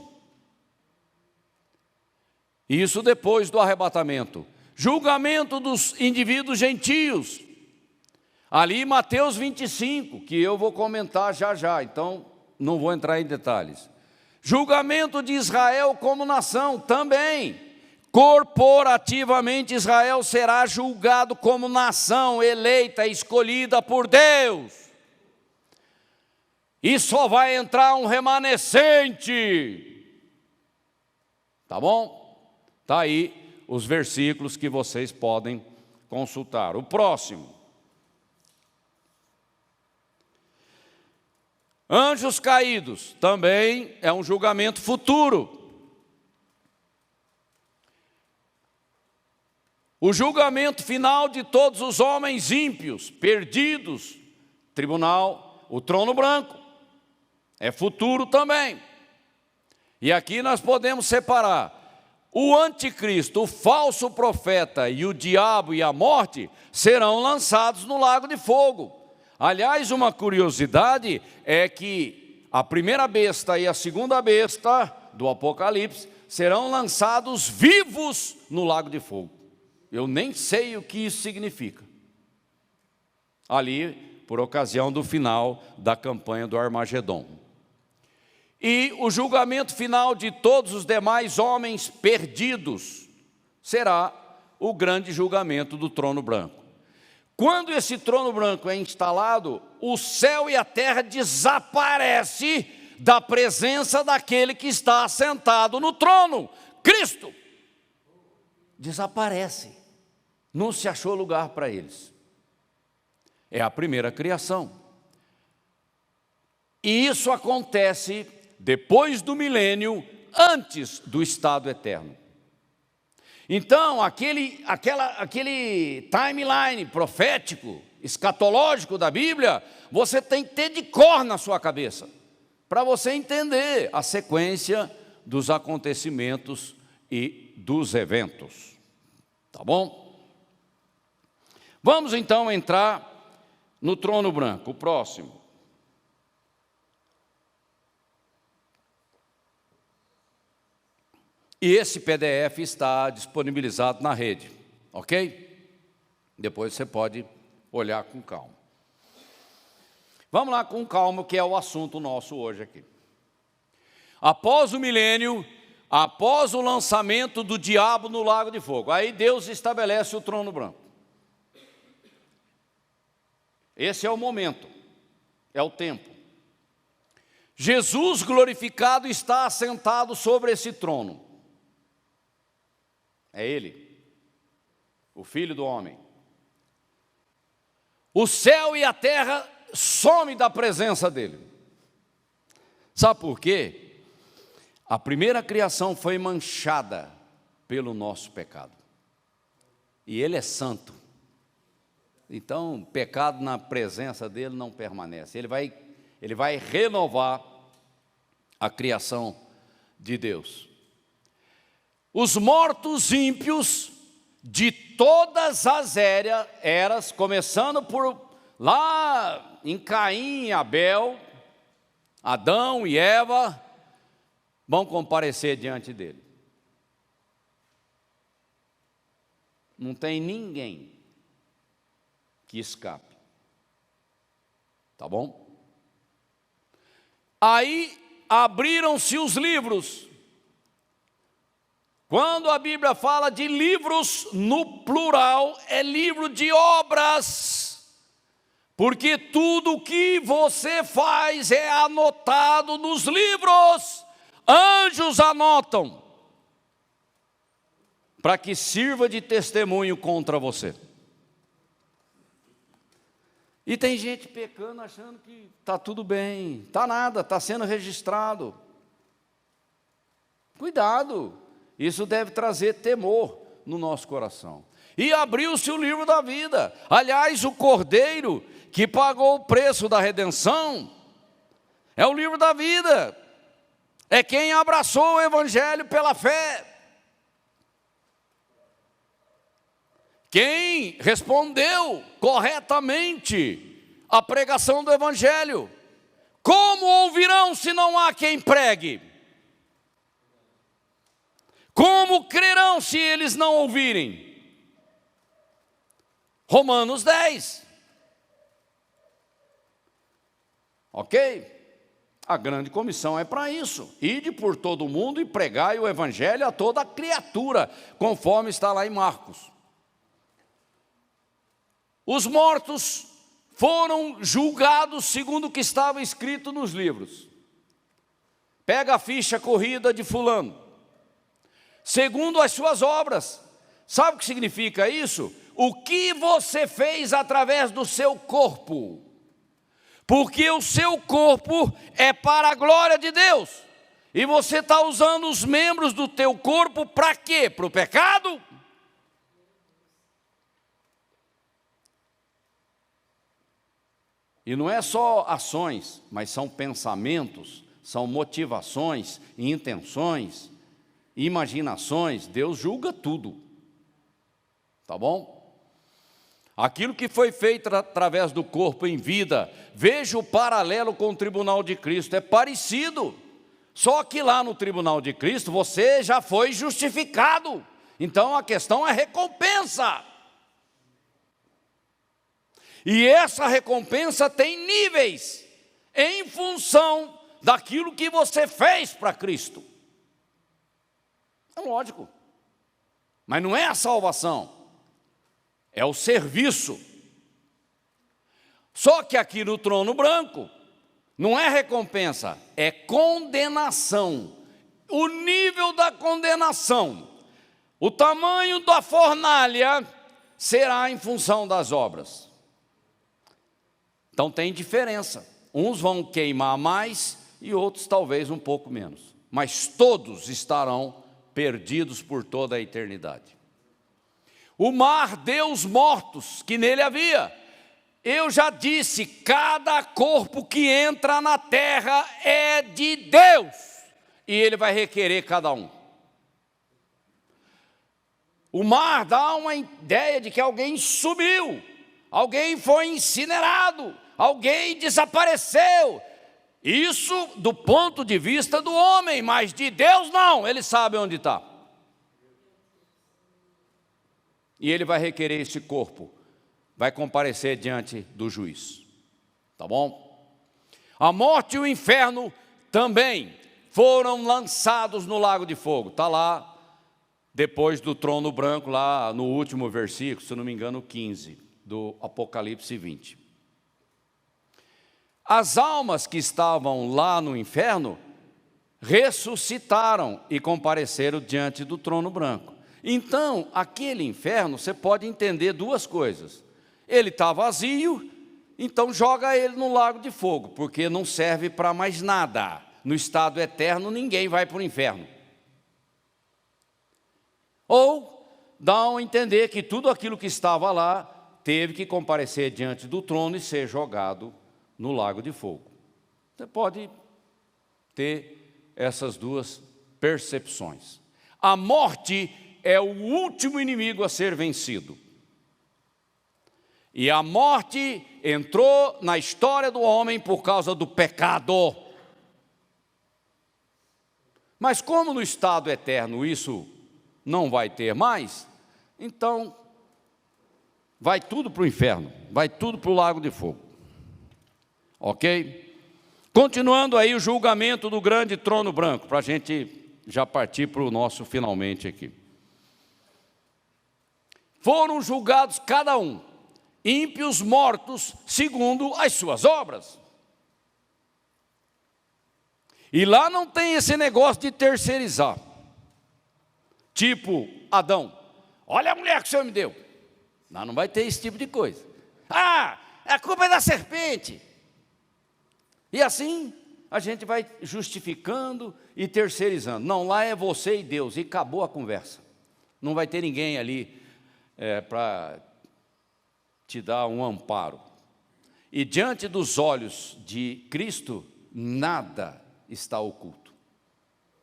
S1: Isso depois do arrebatamento. Julgamento dos indivíduos gentios. Ali em Mateus 25, que eu vou comentar já, então não vou entrar em detalhes. Julgamento de Israel como nação também. Corporativamente Israel será julgado como nação eleita, escolhida por Deus. E só vai entrar um remanescente. Tá bom? Está aí os versículos que vocês podem consultar. O próximo. Anjos caídos, também é um julgamento futuro. O julgamento final de todos os homens ímpios, perdidos, tribunal, o trono branco, é futuro também. E aqui nós podemos separar o anticristo, o falso profeta e o diabo e a morte serão lançados no lago de fogo. Aliás, uma curiosidade é que a primeira besta e a segunda besta do Apocalipse serão lançados vivos no lago de fogo. Eu nem sei o que isso significa. Ali, por ocasião do final da campanha do Armagedon. E o julgamento final de todos os demais homens perdidos será o grande julgamento do trono branco. Quando esse trono branco é instalado, o céu e a terra desaparecem da presença daquele que está assentado no trono, Cristo. Desaparece. Não se achou lugar para eles. É a primeira criação. E isso acontece depois do milênio, antes do estado eterno. Então, aquele timeline profético, escatológico da Bíblia, você tem que ter de cor na sua cabeça, para você entender a sequência dos acontecimentos e dos eventos. Tá bom? Vamos então entrar no trono branco, o próximo. E esse PDF está disponibilizado na rede, ok? Depois você pode olhar com calma. Vamos lá com calma, que é o assunto nosso hoje aqui. Após o milênio, após o lançamento do diabo no lago de fogo, aí Deus estabelece o trono branco. Esse é o momento, é o tempo. Jesus glorificado está assentado sobre esse trono. É Ele, o Filho do homem. O céu e a terra somem da presença dEle. Sabe por quê? A primeira criação foi manchada pelo nosso pecado. E Ele é santo. Então, pecado na presença dEle não permanece. Ele vai renovar a criação de Deus. Os mortos ímpios de todas as eras, começando por lá em Caim e Abel, Adão e Eva, vão comparecer diante dele. Não tem ninguém que escape. Tá bom? Aí abriram-se os livros. Quando a Bíblia fala de livros no plural, é livro de obras, porque tudo o que você faz é anotado nos livros. Anjos anotam, para que sirva de testemunho contra você. E tem gente pecando, achando que está tudo bem, está nada, está sendo registrado. Cuidado. Isso deve trazer temor no nosso coração. E abriu-se o livro da vida. Aliás, o Cordeiro que pagou o preço da redenção é o livro da vida. É quem abraçou o Evangelho pela fé. Quem respondeu corretamente à pregação do Evangelho. Como ouvirão se não há quem pregue? Como crerão se eles não ouvirem? Romanos 10. Ok? A grande comissão é para isso. Ide por todo o mundo e pregai o Evangelho a toda criatura, conforme está lá em Marcos. Os mortos foram julgados segundo o que estava escrito nos livros. Pega a ficha corrida de fulano. Segundo as suas obras. Sabe o que significa isso? O que você fez através do seu corpo. Porque o seu corpo é para a glória de Deus. E você está usando os membros do teu corpo para quê? Para o pecado? E não é só ações, mas são pensamentos, são motivações, intenções, imaginações. Deus julga tudo. Tá bom? Aquilo que foi feito através do corpo em vida, veja o paralelo com o tribunal de Cristo, é parecido. Só que lá no tribunal de Cristo você já foi justificado. Então a questão é recompensa. E essa recompensa tem níveis, em função daquilo que você fez para Cristo. É lógico. Mas não é a salvação. É o serviço. Só que aqui no trono branco, não é recompensa, é condenação. O nível da condenação, o tamanho da fornalha, será em função das obras. Então tem diferença. Uns vão queimar mais e outros talvez um pouco menos. Mas todos estarão perdidos por toda a eternidade. O mar deu os mortos que nele havia. Eu já disse, cada corpo que entra na terra é de Deus. E Ele vai requerer cada um. O mar dá uma ideia de que alguém sumiu. Alguém foi incinerado. Alguém desapareceu. Isso do ponto de vista do homem, mas de Deus não. Ele sabe onde está. E Ele vai requerer esse corpo. Vai comparecer diante do juiz. Tá bom? A morte e o inferno também foram lançados no lago de fogo. Está lá, depois do trono branco, lá no último versículo, se não me engano, 15, do Apocalipse 20. As almas que estavam lá no inferno ressuscitaram e compareceram diante do trono branco. Então, aquele inferno, você pode entender duas coisas. Ele está vazio, então joga ele no lago de fogo, porque não serve para mais nada. No estado eterno, ninguém vai para o inferno. Ou dá a entender que tudo aquilo que estava lá teve que comparecer diante do trono e ser jogado no lago de fogo. Você pode ter essas duas percepções. A morte é o último inimigo a ser vencido. E a morte entrou na história do homem por causa do pecado. Mas como no estado eterno isso não vai ter mais, então vai tudo para o inferno, vai tudo para o lago de fogo. Ok? Continuando aí o julgamento do grande trono branco, para a gente já partir para o nosso finalmente aqui. Foram julgados cada um, ímpios mortos, segundo as suas obras. E lá não tem esse negócio de terceirizar. Tipo, Adão, olha a mulher que o Senhor me deu. Não vai ter esse tipo de coisa. Ah, a culpa é da serpente. E assim a gente vai justificando e terceirizando. Não, lá é você e Deus, e acabou a conversa. Não vai ter ninguém ali para te dar um amparo. E diante dos olhos de Cristo, nada está oculto.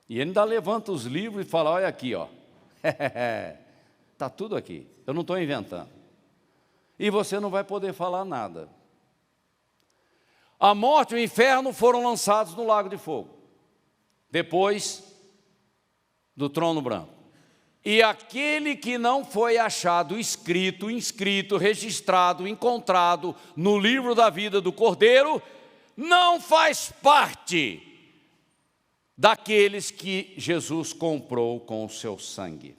S1: E ele ainda levanta os livros e fala, olha aqui, ó. Está tudo aqui, eu não estou inventando. E você não vai poder falar nada. A morte e o inferno foram lançados no lago de fogo, depois do trono branco. E aquele que não foi achado escrito, inscrito, registrado, encontrado no livro da vida do Cordeiro, não faz parte daqueles que Jesus comprou com o seu sangue.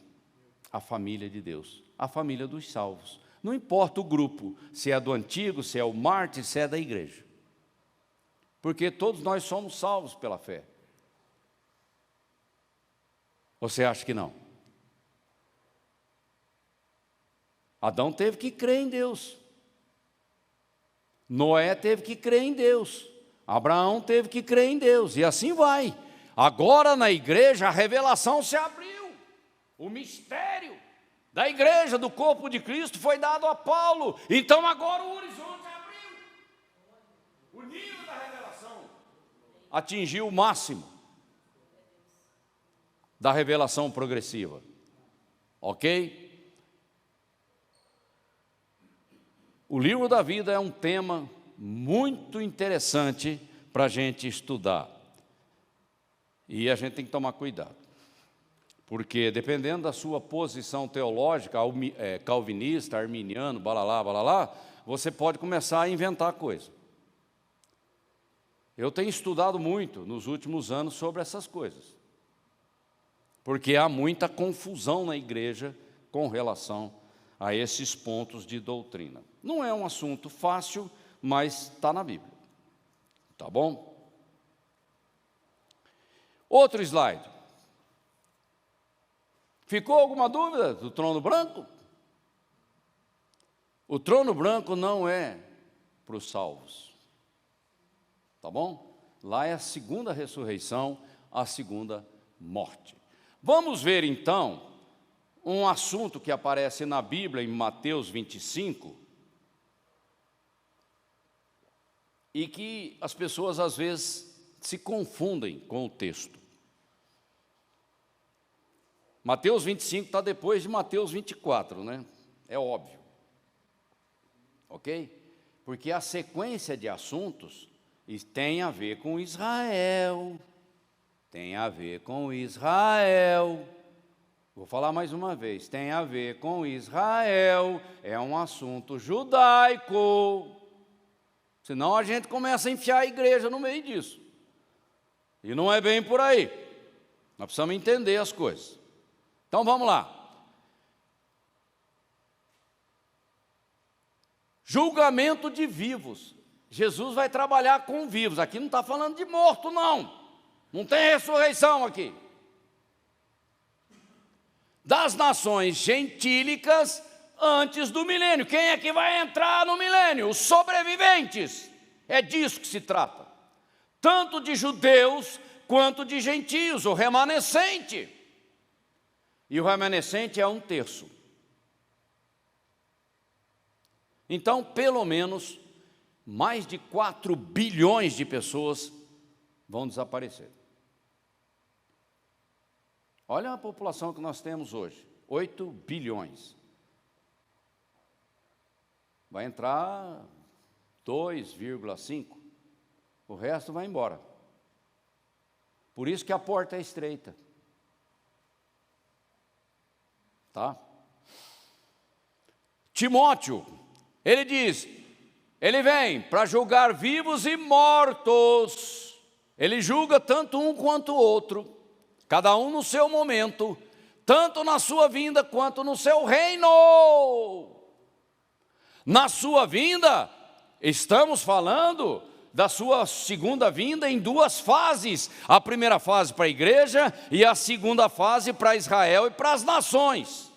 S1: A família de Deus, a família dos salvos. Não importa o grupo, se é do antigo, se é o mártir, se é da igreja. Porque todos nós somos salvos pela fé. Você acha que não? Adão teve que crer em Deus. Noé teve que crer em Deus. Abraão teve que crer em Deus. E assim vai. Agora na igreja a revelação se abriu. O mistério da igreja, do corpo de Cristo, foi dado a Paulo. Então agora o horizonte abriu. O nível da revelação atingiu o máximo da revelação progressiva. Ok? O livro da vida é um tema muito interessante para a gente estudar. E a gente tem que tomar cuidado. Porque dependendo da sua posição teológica, calvinista, arminiano, balalá, balalá, você pode começar a inventar coisa. Eu tenho estudado muito nos últimos anos sobre essas coisas. Porque há muita confusão na igreja com relação a esses pontos de doutrina. Não é um assunto fácil, mas está na Bíblia. Tá bom? Outro slide. Ficou alguma dúvida do trono branco? O trono branco não é para os salvos. Tá bom? Lá é a segunda ressurreição, a segunda morte. Vamos ver então um assunto que aparece na Bíblia, em Mateus 25, e que as pessoas às vezes se confundem com o texto. Mateus 25 está depois de Mateus 24, né? É óbvio. Ok? Porque a sequência de assuntos tem a ver com Israel. Tem a ver com Israel. Vou falar mais uma vez, tem a ver com Israel, é um assunto judaico. Senão a gente começa a enfiar a igreja no meio disso. E não é bem por aí. Nós precisamos entender as coisas. Então vamos lá. Julgamento de vivos. Jesus vai trabalhar com vivos. Aqui não está falando de morto, não. Não tem ressurreição aqui. Das nações gentílicas antes do milênio. Quem é que vai entrar no milênio? Os sobreviventes. É disso que se trata. Tanto de judeus quanto de gentios, o remanescente. E o remanescente é 1/3. Então, pelo menos, mais de 4 bilhões de pessoas vão desaparecer. Olha a população que nós temos hoje, 8 bilhões. Vai entrar 2,5, o resto vai embora. Por isso que a porta é estreita. Tá? Timóteo, ele diz, ele vem para julgar vivos e mortos. Ele julga tanto um quanto o outro. Cada um no seu momento, tanto na sua vinda quanto no seu reino. Na sua vinda, estamos falando da sua segunda vinda em 2 fases. A primeira fase para a igreja e a segunda fase para Israel e para as nações.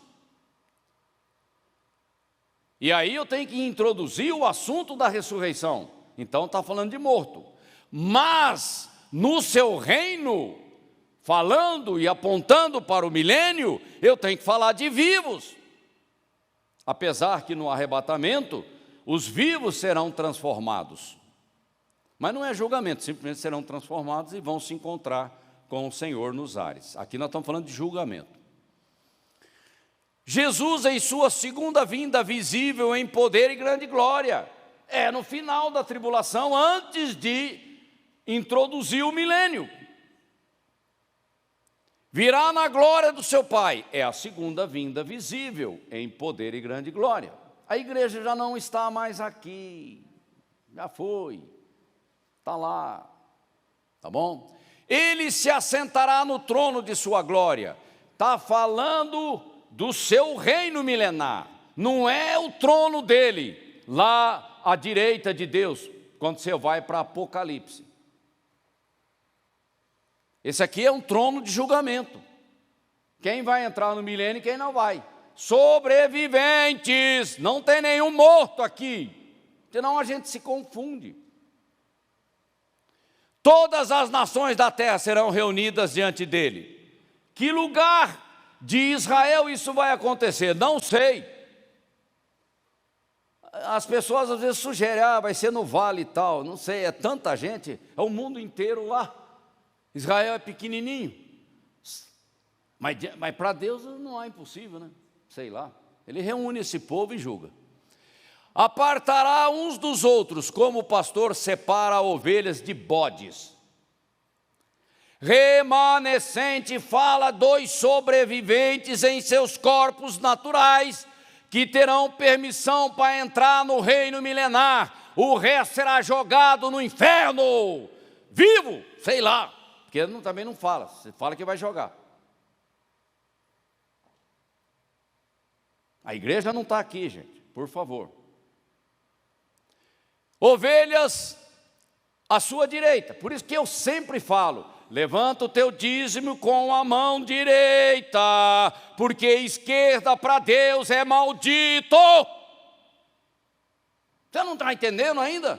S1: E aí eu tenho que introduzir o assunto da ressurreição. Então está falando de morto. Mas no seu reino falando e apontando para o milênio, eu tenho que falar de vivos. Apesar que no arrebatamento, os vivos serão transformados. Mas não é julgamento, simplesmente serão transformados e vão se encontrar com o Senhor nos ares. Aqui nós estamos falando de julgamento. Jesus em sua segunda vinda visível em poder e grande glória. É no final da tribulação, antes de introduzir o milênio. Virá na glória do seu Pai. É a segunda vinda visível em poder e grande glória. A igreja já não está mais aqui. Já foi. Está lá, tá bom? Ele se assentará no trono de sua glória. Está falando do seu reino milenar. Não é o trono dele, lá à direita de Deus, quando você vai para Apocalipse. Esse aqui é um trono de julgamento. Quem vai entrar no milênio e quem não vai. Sobreviventes, não tem nenhum morto aqui, senão a gente se confunde. Todas as nações da terra serão reunidas diante dele. Que lugar de Israel isso vai acontecer? Não sei. As pessoas às vezes sugerem, vai ser no vale e tal. Não sei, é tanta gente, é o mundo inteiro lá. Israel é pequenininho. Mas para Deus não é impossível, né? Sei lá. Ele reúne esse povo e julga. Apartará uns dos outros, como o pastor separa ovelhas de bodes. Remanescente fala dos sobreviventes em seus corpos naturais, que terão permissão para entrar no reino milenar. O resto será jogado no inferno. Vivo, sei lá, porque também não fala, você fala que vai jogar. A igreja não está aqui, gente, por favor. Ovelhas à sua direita. Por isso que eu sempre falo, levanta o teu dízimo com a mão direita, porque esquerda para Deus é maldito. Você não está entendendo ainda?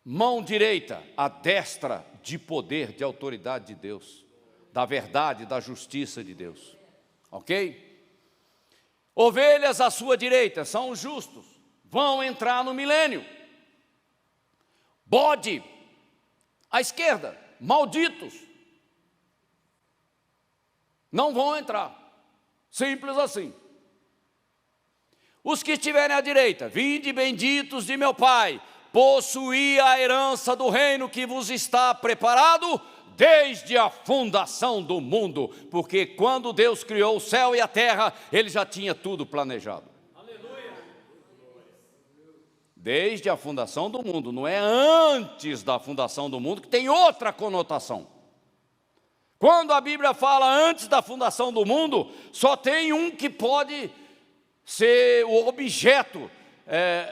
S1: Mão direita, a destra de poder, de autoridade de Deus, da verdade, da justiça de Deus. Ok? Ovelhas à sua direita, são os justos, vão entrar no milênio. Bode, à esquerda, malditos, não vão entrar. Simples assim. Os que estiverem à direita, vinde benditos de meu Pai, possuí a herança do reino que vos está preparado desde a fundação do mundo, porque quando Deus criou o céu e a terra, Ele já tinha tudo planejado. Aleluia. Desde a fundação do mundo, não é antes da fundação do mundo, que tem outra conotação. Quando a Bíblia fala antes da fundação do mundo, só tem um que pode ser o objeto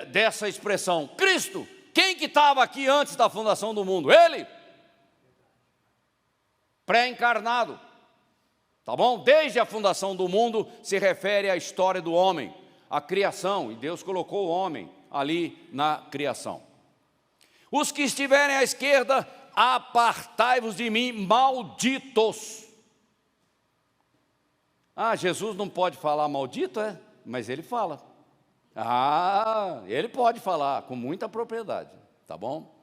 S1: dessa expressão: Cristo. Quem que estava aqui antes da fundação do mundo? Ele. Pré-encarnado, tá bom? Desde a fundação do mundo se refere à história do homem, à criação, e Deus colocou o homem ali na criação. Os que estiverem à esquerda, apartai-vos de mim, malditos. Jesus não pode falar maldito, mas ele fala. Ele pode falar com muita propriedade, tá bom?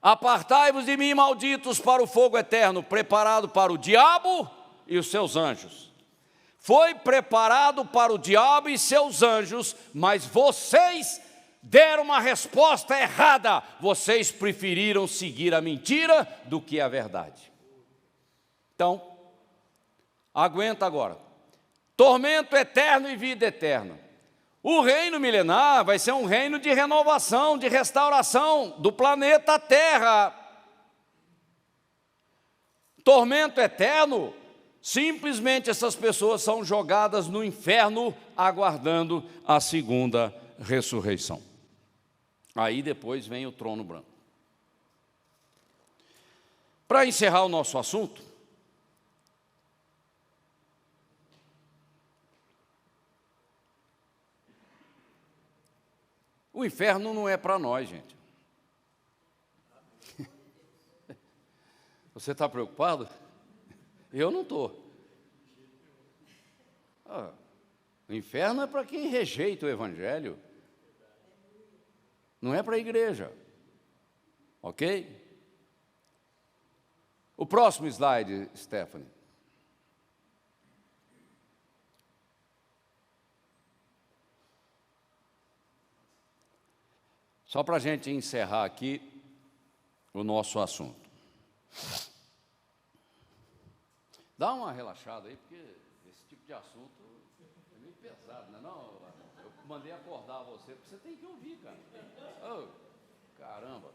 S1: Apartai-vos de mim, malditos, para o fogo eterno, preparado para o diabo e os seus anjos. Foi preparado para o diabo e seus anjos, mas vocês deram uma resposta errada. Vocês preferiram seguir a mentira do que a verdade. Então, aguenta agora. Tormento eterno e vida eterna. O reino milenar vai ser um reino de renovação, de restauração do planeta Terra. Tormento eterno, simplesmente essas pessoas são jogadas no inferno, aguardando a segunda ressurreição. Aí depois vem o trono branco. Para encerrar o nosso assunto, o inferno não é para nós, gente. Você está preocupado? Eu não estou. O inferno é para quem rejeita o Evangelho. Não é para a igreja. Ok? O próximo slide, Stephanie. Só para a gente encerrar aqui o nosso assunto. Dá uma relaxada aí, porque esse tipo de assunto é meio pesado, não é não? Eu mandei acordar você, porque você tem que ouvir, cara. Oh, caramba.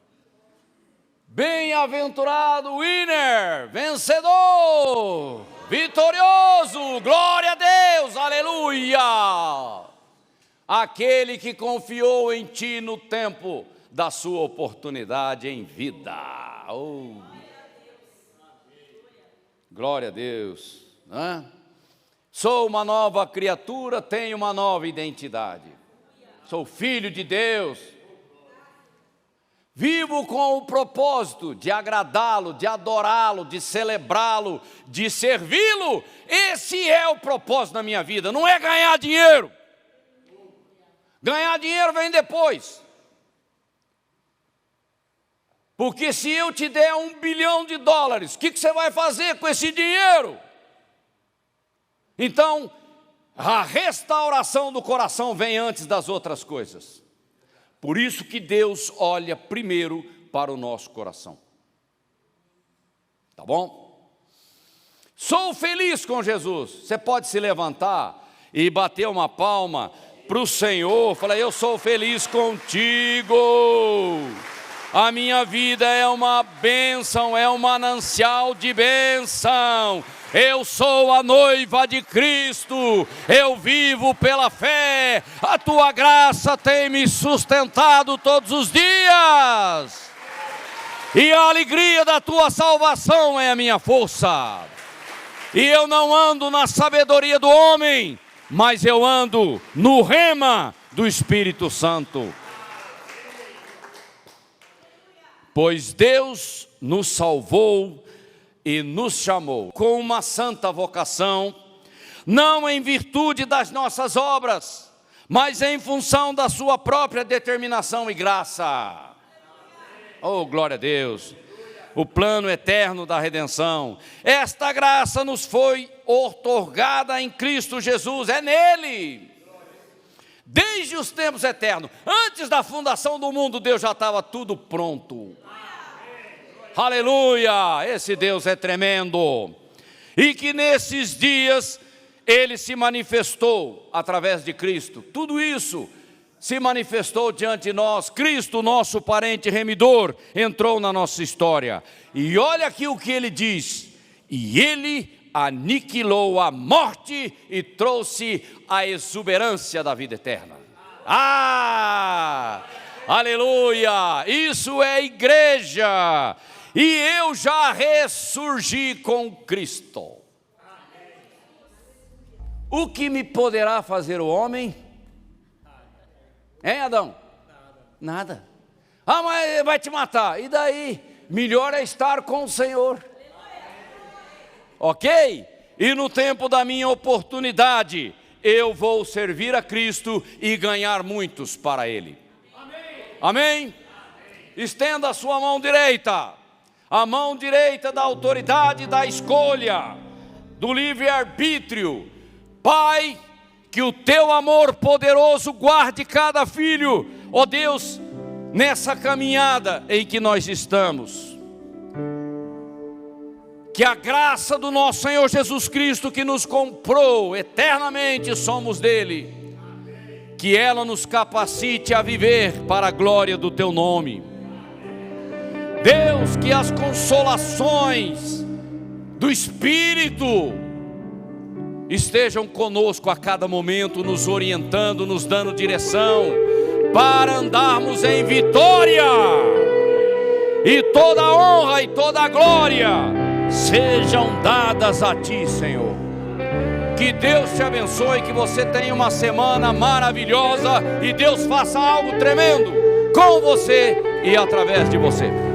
S1: Bem-aventurado winner, vencedor, vitorioso, glória a Deus, aleluia. Aquele que confiou em ti no tempo da sua oportunidade em vida. Oh. Glória a Deus. Né? Sou uma nova criatura, tenho uma nova identidade. Sou filho de Deus. Vivo com o propósito de agradá-lo, de adorá-lo, de celebrá-lo, de servi-lo. Esse é o propósito da minha vida, não é ganhar dinheiro. Ganhar dinheiro vem depois. Porque se eu te der $1 bilhão, o que você vai fazer com esse dinheiro? Então, a restauração do coração vem antes das outras coisas. Por isso que Deus olha primeiro para o nosso coração. Tá bom? Sou feliz com Jesus. Você pode se levantar e bater uma palma para o Senhor, fala: eu sou feliz contigo, a minha vida é uma bênção, é um manancial de bênção, eu sou a noiva de Cristo, eu vivo pela fé, a tua graça tem me sustentado todos os dias, e a alegria da tua salvação é a minha força, e eu não ando na sabedoria do homem, mas eu ando no rema do Espírito Santo. Pois Deus nos salvou e nos chamou com uma santa vocação, não em virtude das nossas obras, mas em função da sua própria determinação e graça. Oh, glória a Deus! O plano eterno da redenção. Esta graça nos foi outorgada em Cristo Jesus, é nele. Desde os tempos eternos, antes da fundação do mundo, Deus já estava tudo pronto. Aleluia! Esse Deus é tremendo. E que nesses dias Ele se manifestou através de Cristo. Tudo isso se manifestou diante de nós. Cristo, nosso parente remidor, entrou na nossa história. E olha aqui o que ele diz: e ele aniquilou a morte e trouxe a exuberância da vida eterna. Aleluia! Isso é igreja. E eu já ressurgi com Cristo. O que me poderá fazer o homem? Hein, Adão? Nada. Mas vai te matar. E daí? Melhor é estar com o Senhor. Ok? E no tempo da minha oportunidade, eu vou servir a Cristo e ganhar muitos para Ele. Amém? Estenda a sua mão direita. A mão direita da autoridade da escolha, do livre-arbítrio. Pai, que o teu amor poderoso guarde cada filho, ó Deus, nessa caminhada em que nós estamos. Que a graça do nosso Senhor Jesus Cristo, que nos comprou eternamente, somos dele, que ela nos capacite a viver para a glória do teu nome. Deus, que as consolações do Espírito estejam conosco a cada momento, nos orientando, nos dando direção, para andarmos em vitória, e toda a honra e toda a glória sejam dadas a ti, Senhor. Que Deus te abençoe, que você tenha uma semana maravilhosa, e Deus faça algo tremendo com você e através de você.